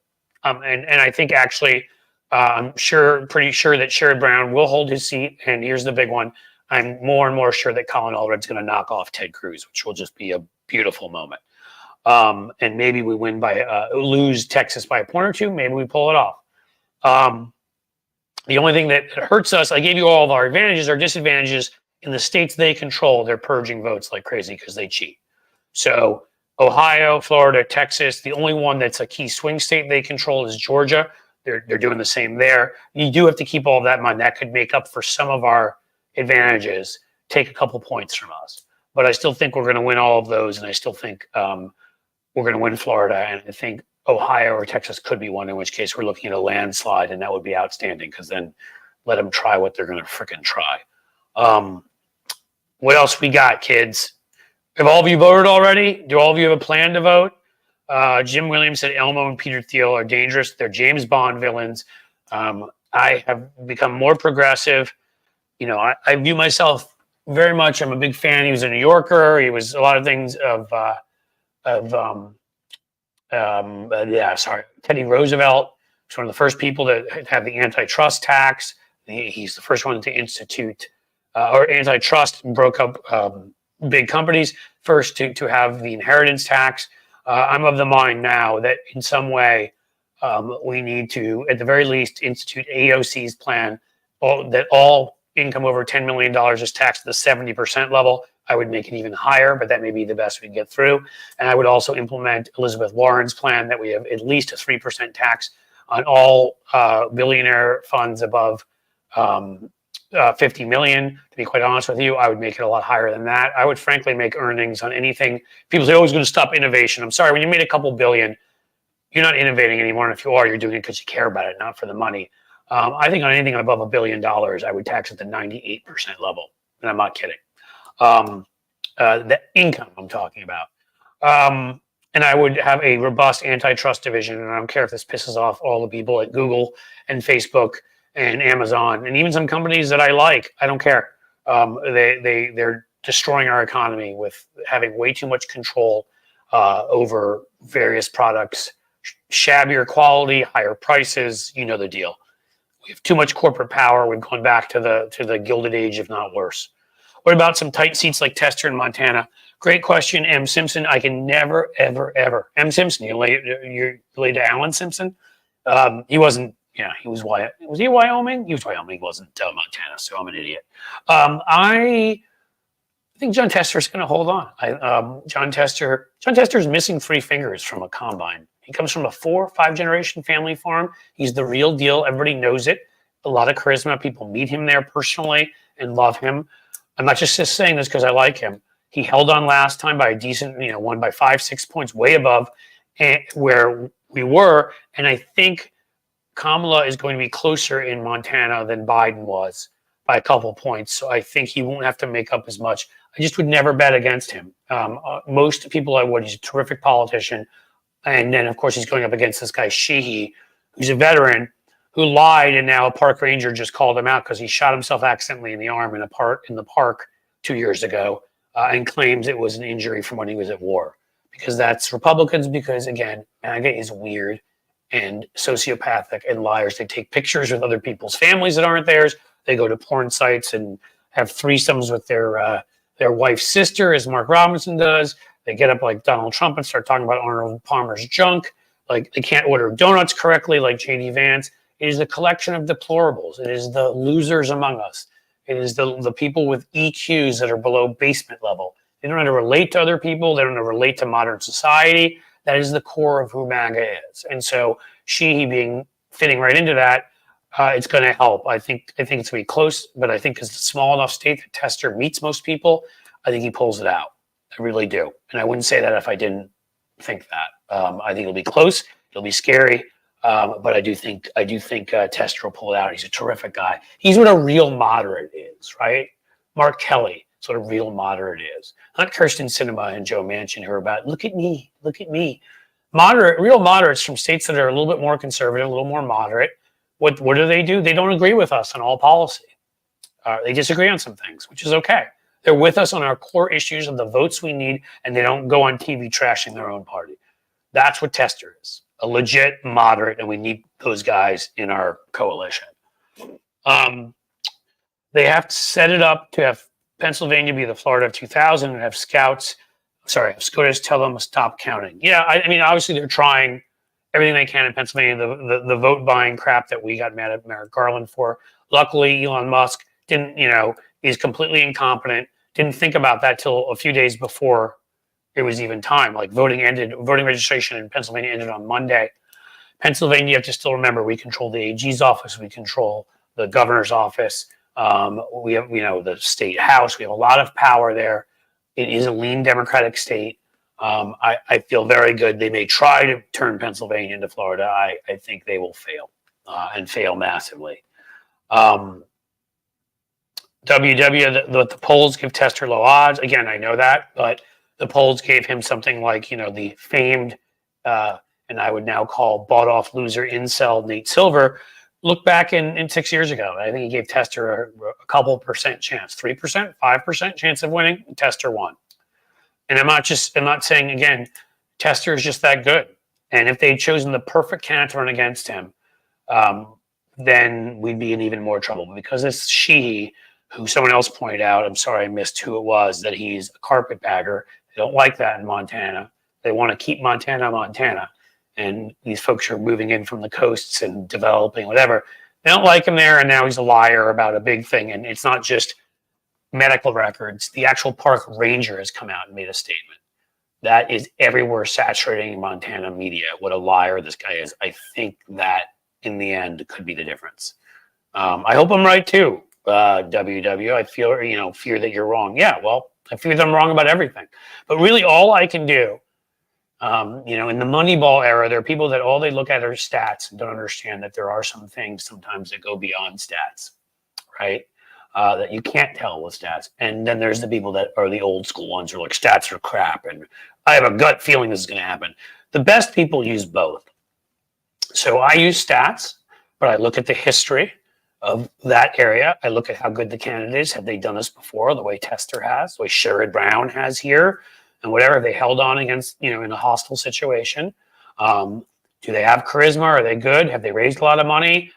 And I think actually, I'm pretty sure that Sherrod Brown will hold his seat. And here's the big one. I'm more and more sure that Colin Allred's going to knock off Ted Cruz, which will just be a beautiful moment. And maybe we lose Texas by a point or two. Maybe we pull it off. The only thing that hurts us, I gave you all of our advantages or disadvantages. In the states they control, they're purging votes like crazy because they cheat. So Ohio, Florida, Texas, the only one that's a key swing state they control is Georgia. They're doing the same there. You do have to keep all of that in mind. That could make up for some of our advantages, take a couple points from us. But I still think we're going to win all of those, and I still think we're going to win Florida, and I think Ohio or Texas could be one, in which case we're looking at a landslide, and that would be outstanding because then let them try what they're going to freaking try. What else we got, kids? Have all of you voted already? Do all of you have a plan to vote? Jim Williams said Elmo and Peter Thiel are dangerous. They're James Bond villains. I have become more progressive. I view myself very much. I'm a big fan. He was a New Yorker. He was a lot of things Teddy Roosevelt was one of the first people to have the antitrust tax. He's the first one to institute or antitrust broke up big companies. First to have the inheritance tax. I'm of the mind now that in some way we need to, at the very least, institute AOC's plan that all income over $10 million is taxed at the 70% level. I would make it even higher, but that may be the best we can get through. And I would also implement Elizabeth Warren's plan that we have at least a 3% tax on all billionaire funds above 50 million. To be quite honest with you, I would make it a lot higher than that. I would frankly make earnings on anything. People say, "Oh, it's going to stop innovation." I'm sorry. When you made a couple billion, you're not innovating anymore. And if you are, you're doing it because you care about it, not for the money. I think on anything above $1 billion, I would tax at the 98% level, and I'm not kidding. The income I'm talking about. And I would have a robust antitrust division, and I don't care if this pisses off all the people at Google and Facebook and Amazon and even some companies that I like. I don't care. They're destroying our economy with having way too much control over various products, shabbier quality, higher prices. You know the deal. We have too much corporate power. We've gone back to the Gilded Age, if not worse. What about some tight seats like Tester in Montana? Great question, M. Simpson. I can never, ever. M. Simpson, you're related to Alan Simpson? He wasn't, he was was he Wyoming? He was Wyoming. He wasn't Montana, so I'm an idiot. I think John Tester's going to hold on. John Tester's missing 3 fingers from a combine. He comes from a 4 or 5 generation family farm. He's the real deal. Everybody knows it. A lot of charisma. People meet him there personally and love him. I'm not just saying this because I like him. He held on last time by a decent, won by 5-6 points, way above where we were. And I think Kamala is going to be closer in Montana than Biden was by a couple points. So I think he won't have to make up as much. I just would never bet against him. Most people I would. He's a terrific politician. And then, of course, he's going up against this guy, Sheehy, who's a veteran, who lied, and now a park ranger just called him out because he shot himself accidentally in the arm in the park 2 years ago, and claims it was an injury from when he was at war. Because that's Republicans. Because again, MAGA is weird and sociopathic and liars. They take pictures with other people's families that aren't theirs. They go to porn sites and have threesomes with their wife's sister, as Mark Robinson does. They get up like Donald Trump and start talking about Arnold Palmer's junk. Like they can't order donuts correctly, like J.D. Vance. It is a collection of deplorables. It is the losers among us. It is the people with EQs that are below basement level. They don't know how to relate to other people. They don't know how to relate to modern society. That is the core of who MAGA is. And so Sheehy fitting right into that, it's going to help. I think it's going to be close, but I think because it's a small enough state that Tester meets most people, I think he pulls it out. I really do. And I wouldn't say that if I didn't think that. I think it'll be close. It'll be scary. But I do think Tester will pull it out. He's a terrific guy. He's what a real moderate is, right? Mark Kelly, sort of real moderate is. Not Kirsten Sinema and Joe Manchin, who are about, look at me. Real moderates from states that are a little bit more conservative, a little more moderate. What do? They don't agree with us on all policy. They disagree on some things, which is okay. They're with us on our core issues of the votes we need, and they don't go on TV trashing their own party. That's what Tester is. A legit moderate, and we need those guys in our coalition. They have to set it up to have Pennsylvania be the Florida of 2000 and have SCOTUS tell them to stop counting. Yeah, I mean, obviously they're trying everything they can in Pennsylvania. The vote buying crap that we got mad at Merrick Garland for. Luckily, Elon Musk didn't, is completely incompetent. Didn't think about that till a few days before it was even time. Like voting registration in Pennsylvania ended on Monday. Pennsylvania, you have to still remember, we control the AG's office, we control the governor's office, we have, the state house, we have a lot of power there. It is a lean Democratic state. I feel very good. They may try to turn Pennsylvania into Florida. I think they will fail, and fail massively. The polls give Tester low odds. Again, I know that, but the polls gave him something like, the famed, and I would now call bought off loser incel Nate Silver. Look back in 6 years ago. I think he gave Tester a couple percent chance, 3%, 5% chance of winning. Tester won. And I'm not saying, again, Tester is just that good. And if they'd chosen the perfect candidate to run against him, then we'd be in even more trouble. But because it's Sheehy, who someone else pointed out, I'm sorry I missed who it was, that he's a carpetbagger. They don't like that in Montana. They want to keep Montana. And these folks are moving in from the coasts and developing whatever. They don't like him there, and now he's a liar about a big thing. And it's not just medical records. The actual park ranger has come out and made a statement. That is everywhere saturating Montana media. What a liar this guy is. I think that in the end could be the difference. I hope I'm right too. WW. I fear that you're wrong. Yeah, well, I fear that I'm wrong about everything. But really, all I can do, in the Moneyball era, there are people that all they look at are stats and don't understand that there are some things sometimes that go beyond stats, right? That you can't tell with stats. And then there's the people that are the old school ones who are like, stats are crap, and I have a gut feeling this is going to happen. The best people use both. So I use stats, but I look at the history of that area. I look at how good the candidate is. Have they done this before? The way Tester has, the way Sherrod Brown has here, and whatever they held on against, in a hostile situation. Do they have charisma? Are they good? Have they raised a lot of money?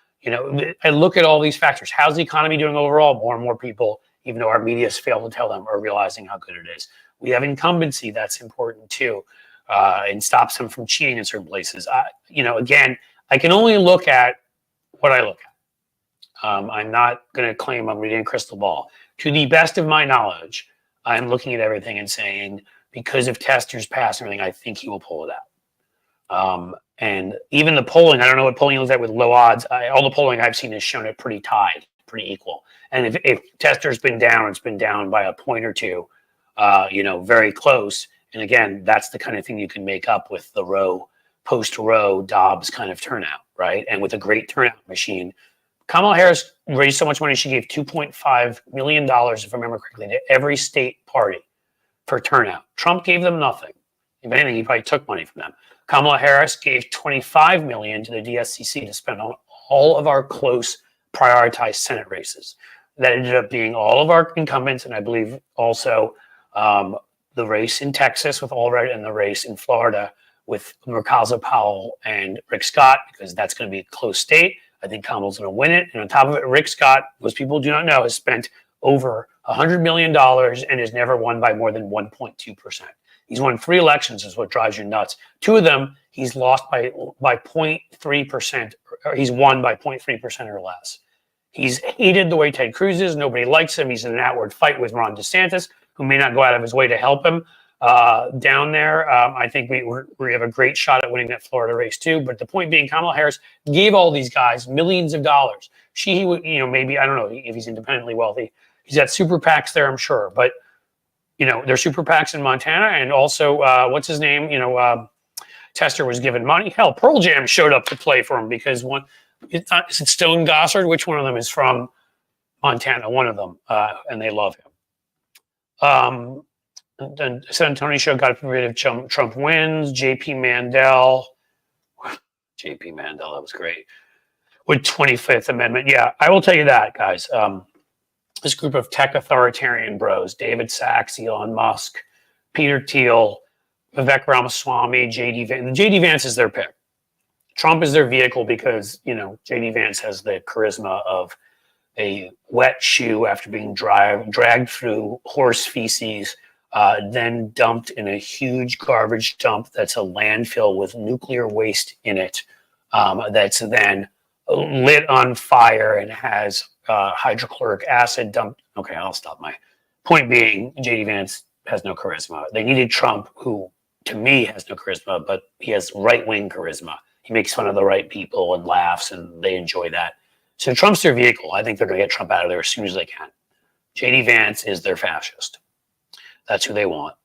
I look at all these factors. How's the economy doing overall? More and more people, even though our media has failed to tell them, are realizing how good it is. We have incumbency. That's important too, and stops them from cheating in certain places. Again, I can only look at what I look at. I'm not going to claim I'm reading a crystal ball. To the best of my knowledge, I'm looking at everything and saying, because of Tester's past and everything, I think he will pull it out. And even the polling, I don't know what polling looks at with low odds. All the polling I've seen has shown it pretty tied, pretty equal. And if Tester's been down, it's been down by a point or two, very close. And again, that's the kind of thing you can make up with the post-Roe Dobbs kind of turnout, right? And with a great turnout machine. Kamala Harris raised so much money, she gave $2.5 million, if I remember correctly, to every state party for turnout. Trump gave them nothing. If anything, he probably took money from them. Kamala Harris gave $25 million to the DSCC to spend on all of our close prioritized Senate races. That ended up being all of our incumbents, and I believe also the race in Texas with Allred and the race in Florida with Murtaza Powell and Rick Scott, because that's going to be a close state. I think Kamala's going to win it. And on top of it, Rick Scott, most people do not know, has spent over $100 million and has never won by more than 1.2%. He's won 3 elections, is what drives you nuts. 2 of them, he's lost by 0.3%, or he's won by 0.3% or less. He's hated the way Ted Cruz is. Nobody likes him. He's in an outward fight with Ron DeSantis, who may not go out of his way to help him down there. I think we have a great shot at winning that Florida race too. But the point being, Kamala Harris gave all these guys millions of dollars. He would, maybe, I don't know if he's independently wealthy. He's got super PACs there, I'm sure. But, there's super PACs in Montana. And also, what's his name? Tester was given money. Hell, Pearl Jam showed up to play for him because is it Stone Gossard? Which one of them is from Montana? One of them. And they love him. The San Antonio show got rid of Trump wins. JP Mandel, that was great. With 25th Amendment. Yeah, I will tell you that, guys. This group of tech authoritarian bros, David Sachs, Elon Musk, Peter Thiel, Vivek Ramaswamy, JD Vance. JD Vance is their pick. Trump is their vehicle because, JD Vance has the charisma of a wet shoe after being dragged through horse feces, then dumped in a huge garbage dump that's a landfill with nuclear waste in it, that's then lit on fire and has hydrochloric acid dumped. Okay, I'll stop. My point being, JD Vance has no charisma. They needed Trump, who to me has no charisma, but he has right-wing charisma. He makes fun of the right people and laughs, and they enjoy that. So Trump's their vehicle. I think they're going to get Trump out of there as soon as they can. JD Vance is their fascist. That's who they want.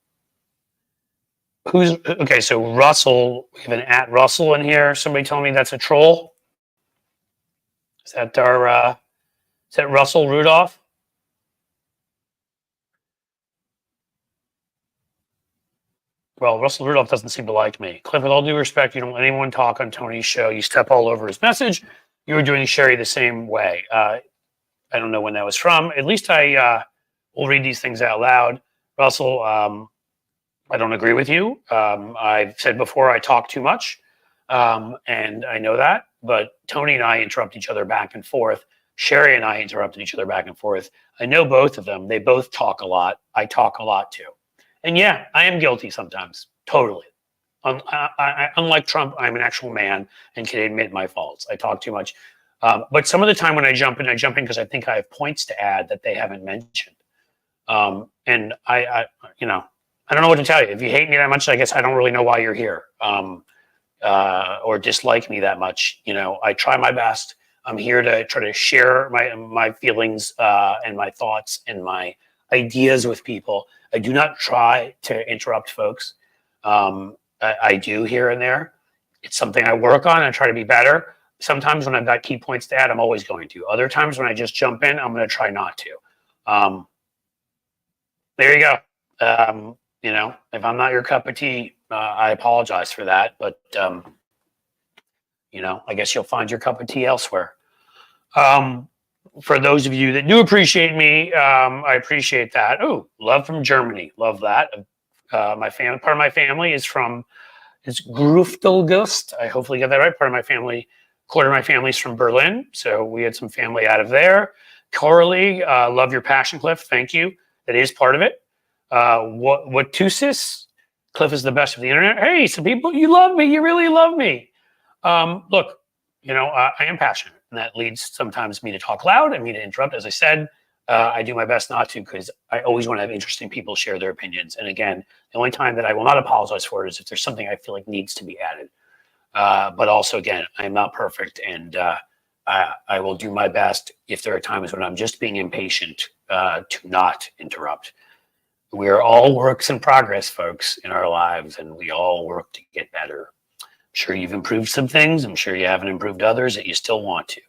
Okay? So Russell, we have an @Russell in here. Somebody told me that's a troll. Is that is that Russell Rudolph? Well, Russell Rudolph doesn't seem to like me. Cliff, with all due respect, you don't let anyone talk on Tony's show. You step all over his message. You were doing Cheri the same way. I don't know when that was from. At least I will read these things out loud. Russell, I don't agree with you. I've said before I talk too much, and I know that. But Tony and I interrupt each other back and forth. Cheri and I interrupted each other back and forth. I know both of them. They both talk a lot. I talk a lot too. And yeah, I am guilty sometimes. Totally. Unlike Trump, I'm an actual man and can admit my faults. I talk too much. But some of the time when I jump in because I think I have points to add that they haven't mentioned. And I don't know what to tell you. If you hate me that much, I guess I don't really know why you're here. Or dislike me that much. I try my best. I'm here to try to share my feelings and my thoughts and my ideas with people. I do not try to interrupt folks. I do here and there. It's something I work on. I try to be better. Sometimes when I've got key points to add, I'm always going to. Other times when I just jump in, I'm going to try not to. There you go. You know, if I'm not your cup of tea, I apologize for that. But, you know, I guess you'll find your cup of tea elsewhere. For those of you that do appreciate me, I appreciate that. Oh, love from Germany. Love that. Part of my family is from Gruftelgust. I hopefully got that right. Quarter of my family is from Berlin. So we had some family out of there. Coralie, love your passion, Cliff. Thank you. That is part of it. What Tusis? Cliff is the best of the internet. Hey, some people, you love me. You really love me. Look, you know, I am passionate, and that leads sometimes me to talk loud and me to interrupt. As I said, I do my best not to, because I always want to have interesting people share their opinions. And again, the only time that I will not apologize for it is if there's something I feel like needs to be added. But also, again, I'm not perfect, and I will do my best if there are times when I'm just being impatient to not interrupt. We are all works in progress, folks, in our lives, and we all work to get better. I'm sure you've improved some things. I'm sure you haven't improved others that you still want to.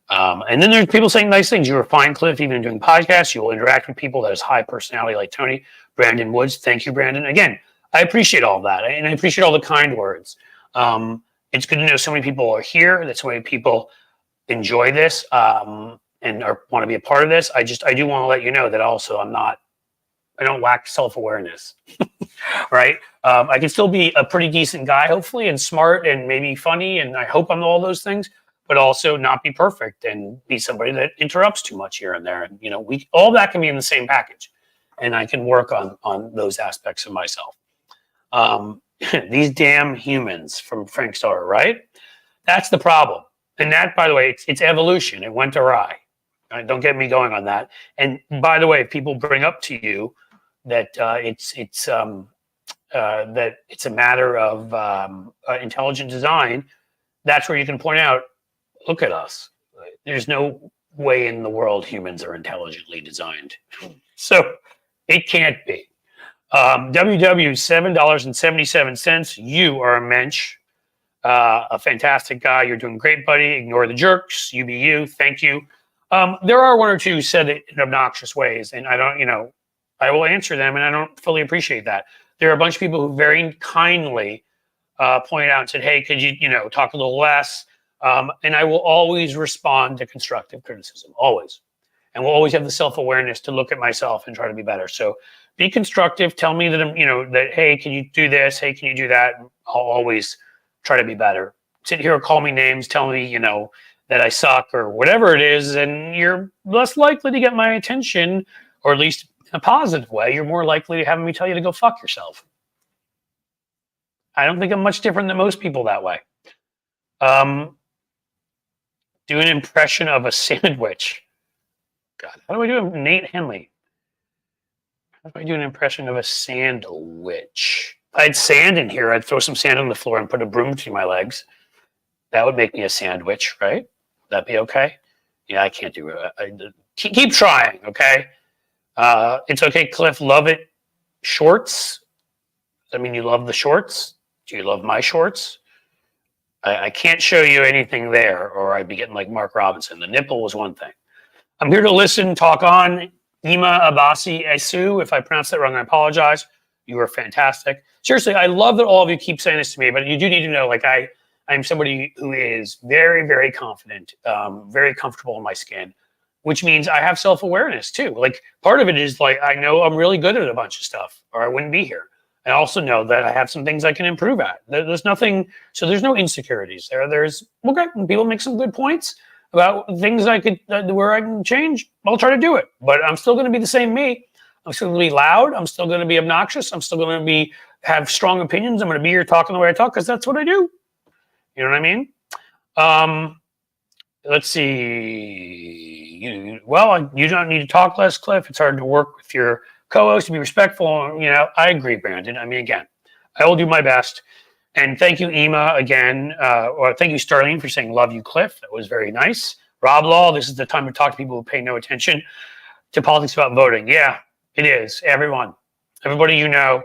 And then there's people saying nice things. You were fine, Cliff, even doing podcasts. You will interact with people that has high personality like Tony. Brandon Woods, thank you, Brandon. Again, I appreciate all of that, and I appreciate all the kind words. It's good to know so many people are here, that so many people enjoy this and want to be a part of this. I do want to let you know that also I don't lack self-awareness, right? I can still be a pretty decent guy, hopefully, and smart and maybe funny, and I hope I'm all those things, but also not be perfect and be somebody that interrupts too much here and there. And, you know, all that can be in the same package, and I can work on those aspects of myself. These damn humans from Frank Starr, right? That's the problem. And that, by the way, it's evolution. It went awry. Don't get me going on that. And by the way, if people bring up to you that it's a matter of intelligent design, that's where you can point out, look at us. There's no way in the world humans are intelligently designed. So it can't be. WW, $7.77. You are a mensch. A fantastic guy. You're doing great, buddy. Ignore the jerks. You be you. Thank you. There are one or two who said it in obnoxious ways, and I don't, you know, I will answer them, and I don't fully appreciate that. There are a bunch of people who very kindly pointed out and said, hey, could you know, talk a little less? And I will always respond to constructive criticism, always. And we'll always have the self-awareness to look at myself and try to be better. So be constructive. Tell me that I'm, you know, that, hey, can you do this? Hey, can you do that? I'll always try to be better. Sit here, call me names, tell me, you know, that I suck or whatever it is, and you're less likely to get my attention, or at least in a positive way. You're more likely to have me tell you to go fuck yourself. I don't think I'm much different than most people that way. Do an impression of a sandwich. God, how do I do it? Nate Henley. How do I do an impression of a sandwich? If I had sand in here, I'd throw some sand on the floor and put a broom between my legs. That would make me a sandwich, right? Would that be okay? Yeah, I can't do it. Keep trying, okay? It's okay, Cliff. Love it. Shorts. Does that mean you love the shorts? Do you love my shorts? I can't show you anything there, or I'd be getting like Mark Robinson. The nipple was one thing. I'm here to listen, talk on. Ima Abasi Esu, if I pronounced that wrong, I apologize. You are fantastic. Seriously, I love that all of you keep saying this to me, but you do need to know, like, I'm somebody who is very, very confident, very comfortable in my skin, which means I have self-awareness too. Like, part of it is like, I know I'm really good at a bunch of stuff, or I wouldn't be here. I also know that I have some things I can improve at. There's nothing, so there's no insecurities there. There's, okay, when people make some good points about things I could, where I can change, I'll try to do it. But I'm still going to be the same me. I'm still going to be loud. I'm still going to be obnoxious. I'm still going to have strong opinions. I'm going to be here talking the way I talk, because that's what I do. You know what I mean? Let's see. You don't need to talk less, Cliff. It's hard to work with your co-host, to be respectful. You know, I agree, Brandon. I mean, again, I will do my best. And thank you, Ema, again. Or thank you, Starlene, for saying love you, Cliff. That was very nice. Rob Law, this is the time to talk to people who pay no attention to politics about voting. Yeah, it is. Everyone, everybody you know.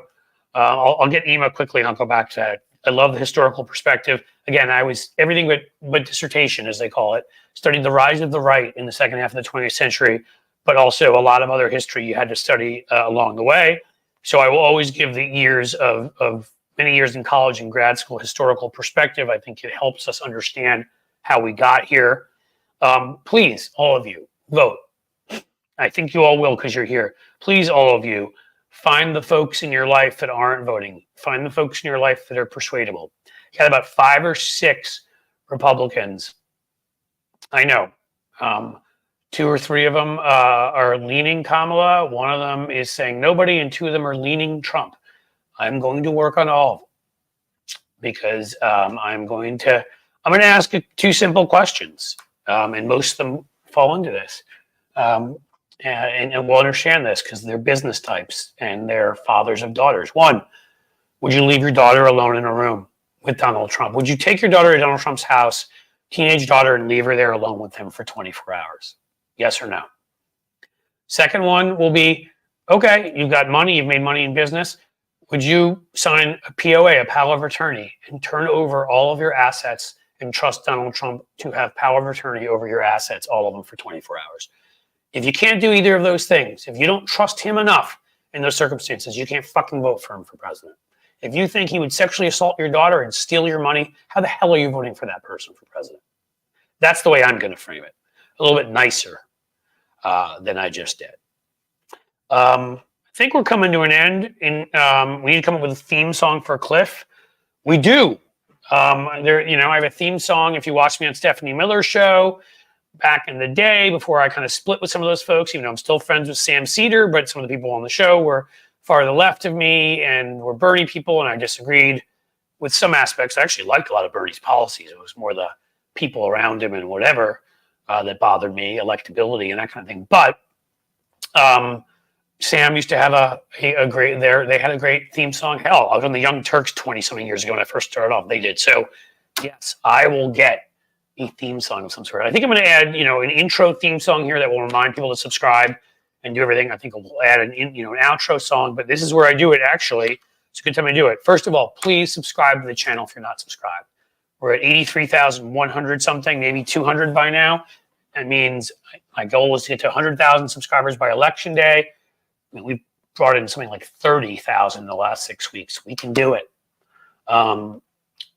I'll get Ema quickly and I'll go back to that. I love the historical perspective. Again, I was everything but dissertation, as they call it. Studied the rise of the right in the second half of the 20th century, but also a lot of other history you had to study along the way. So I will always give the years of many years in college and grad school historical perspective. I think it helps us understand how we got here. Please, all of you, vote. I think you all will because you're here. Please, all of you, find the folks in your life that aren't voting. Find the folks in your life that are persuadable. You got about 5 or 6 Republicans. I know. 2 or 3 of them are leaning Kamala. One of them is saying nobody, and 2 of them are leaning Trump. I'm going to work on all of them because I'm going to ask 2 simple questions, and most of them fall into this. And we'll understand this because they're business types and they're fathers of daughters. 1, would you leave your daughter alone in a room with Donald Trump? Would you take your daughter to Donald Trump's house, teenage daughter, and leave her there alone with him for 24 hours? Yes or no? Second one will be, okay, you've got money, you've made money in business. Would you sign a POA, a power of attorney, and turn over all of your assets and trust Donald Trump to have power of attorney over your assets, all of them, for 24 hours? If you can't do either of those things, if you don't trust him enough in those circumstances, you can't fucking vote for him for president. If you think he would sexually assault your daughter and steal your money, how the hell are you voting for that person for president? That's the way I'm going to frame it. A little bit nicer than I just did. I think we're coming to an end. We need to come up with a theme song for Cliff. We do. I have a theme song. If you watched me on Stephanie Miller's show back in the day, before I kind of split with some of those folks, even though I'm still friends with Sam Cedar, but some of the people on the show were far to the left of me and were Bernie people, and I disagreed with some aspects. I actually liked a lot of Bernie's policies. It was more the people around him and whatever that bothered me, electability and that kind of thing. But Sam used to have a great they had a great theme song. Hell, I was on the Young Turks 20-something years ago when I first started off. They did. So yes, I will get a theme song of some sort. I think I'm going to add, an intro theme song here that will remind people to subscribe and do everything. I think we'll add an outro song, but this is where I do it. Actually, it's a good time to do it. First of all, please subscribe to the channel if you're not subscribed. We're at 83,100 something, maybe 200 by now. That means my goal was to get to 100,000 subscribers by election day. We've brought in something like 30,000 in the last 6 weeks. We can do it.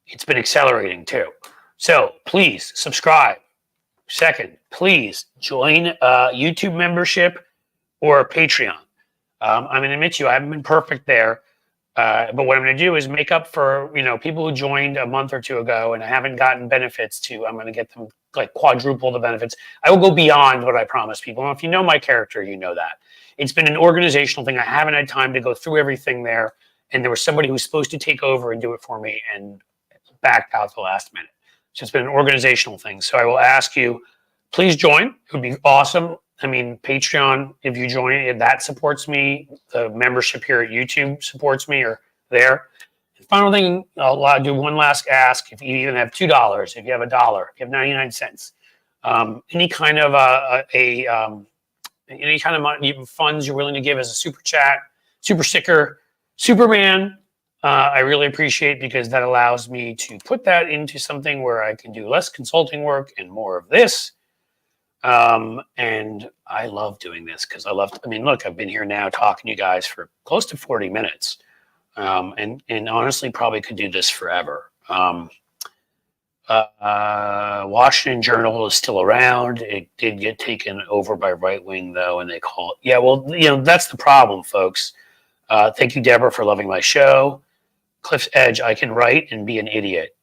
It's been accelerating too. So please subscribe. Second, please join YouTube membership or Patreon. I'm going to admit to you, I haven't been perfect there. But what I'm going to do is make up for, people who joined a month or 2 ago and I haven't gotten benefits to. I'm going to get them like quadruple the benefits. I will go beyond what I promised people. And if you know my character, you know that. It's been an organizational thing. I haven't had time to go through everything there. And there was somebody who was supposed to take over and do it for me and backed out at the last minute. So it's been an organizational thing. So I will ask you, please join. It would be awesome. I mean, Patreon, if you join, that supports me. The membership here at YouTube supports me, or there. The final thing, I'll do one last ask. If you even have $2, if you have $1, if you have 99 cents, any kind of any kind of money, funds you're willing to give as a super chat, super sticker, Superman, I really appreciate, because that allows me to put that into something where I can do less consulting work and more of this. And I love doing this because look, I've been here now talking to you guys for close to 40 minutes. And honestly probably could do this forever. Washington Journal is still around. It did get taken over by right wing though, and they call it. Yeah, well, that's the problem, folks. Thank you, Deborah, for loving my show. Cliff's Edge, I can write and be an idiot.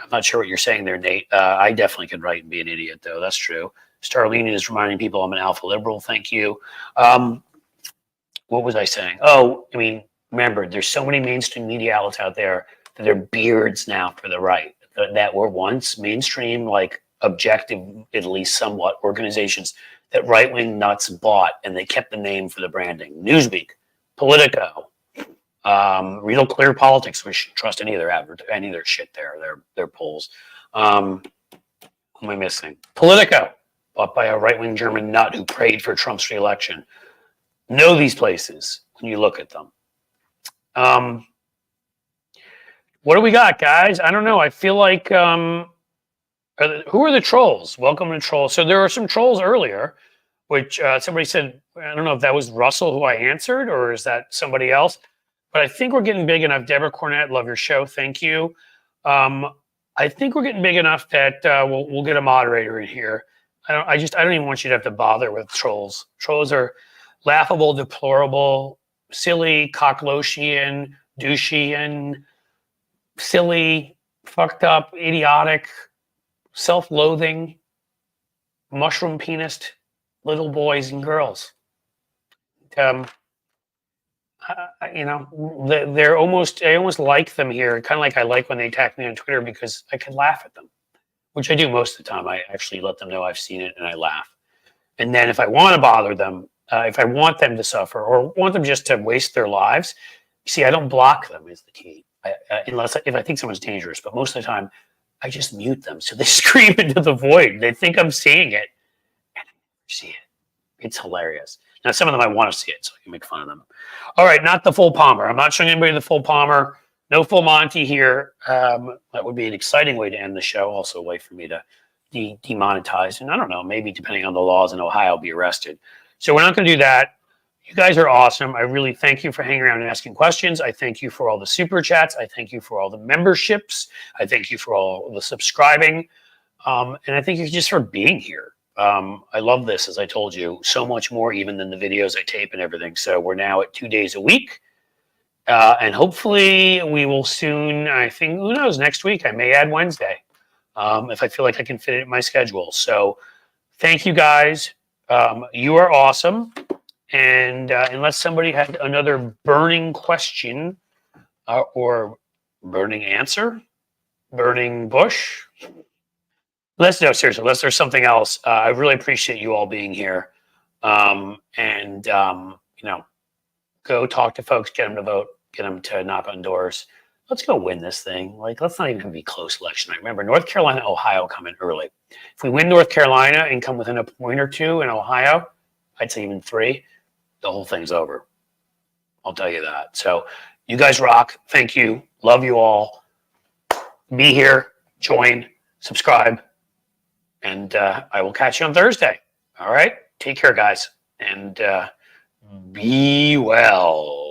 I'm not sure what you're saying there, Nate. I definitely can write and be an idiot, though. That's true. Starlene is reminding people I'm an alpha liberal. Thank you. What was I saying? Oh, remember, there's so many mainstream media outlets out there that are beards now for the right that were once mainstream, like objective, at least somewhat, organizations that right-wing nuts bought, and they kept the name for the branding. Newsweek, Politico, Real Clear Politics. We shouldn't trust any of their shit there. Their polls. Who am I missing? Politico, bought by a right-wing German nut who prayed for Trump's reelection. Know these places when you look at them. What do we got, guys? I don't know. I feel like who are the trolls? Welcome to trolls. So there were some trolls earlier, which somebody said, I don't know if that was Russell who I answered, or is that somebody else? But I think we're getting big enough. Deborah Cornett, love your show. Thank you. I think we're getting big enough that we'll get a moderator in here. I don't even want you to have to bother with trolls. Trolls are laughable, deplorable, silly, cocklochian, douchey, silly, fucked up, idiotic, self-loathing, mushroom penised little boys and girls. You know, I almost like them here, kind of like I like when they attack me on Twitter because I can laugh at them, which I do most of the time. I actually let them know I've seen it and I laugh. And then if I want to bother them, if I want them to suffer or want them just to waste their lives, see, I don't block them is the key, unless if I think someone's dangerous. But most of the time, I just mute them so they scream into the void. They think I'm seeing it, and I never see it. It's hilarious. Now, some of them I want to see it, so I can make fun of them. All right, not the full Palmer. I'm not showing anybody the full Palmer. No full Monty here. That would be an exciting way to end the show. Also, a way for me to demonetize. And I don't know, maybe depending on the laws in Ohio, I'll be arrested. So we're not going to do that. You guys are awesome. I really thank you for hanging around and asking questions. I thank you for all the super chats. I thank you for all the memberships. I thank you for all the subscribing. And I thank you just for being here. I love this, as I told you, so much more even than the videos I tape and everything. So we're now at 2 days a week. And hopefully we will soon, I think, who knows, next week I may add Wednesday if I feel like I can fit it in my schedule. So thank you guys. You are awesome. And unless somebody had another burning question or burning answer, burning bush, seriously, unless there's something else, I really appreciate you all being here. You know, go talk to folks, get them to vote, get them to knock on doors. Let's go win this thing. Like, let's not even be close election night. Remember, North Carolina, Ohio come in early. If we win North Carolina and come within a point or two in Ohio, I'd say even 3, the whole thing's over. I'll tell you that. So you guys rock. Thank you. Love you all. Be here, join, subscribe, and I will catch you on Thursday. All right? Take care, guys, and be well.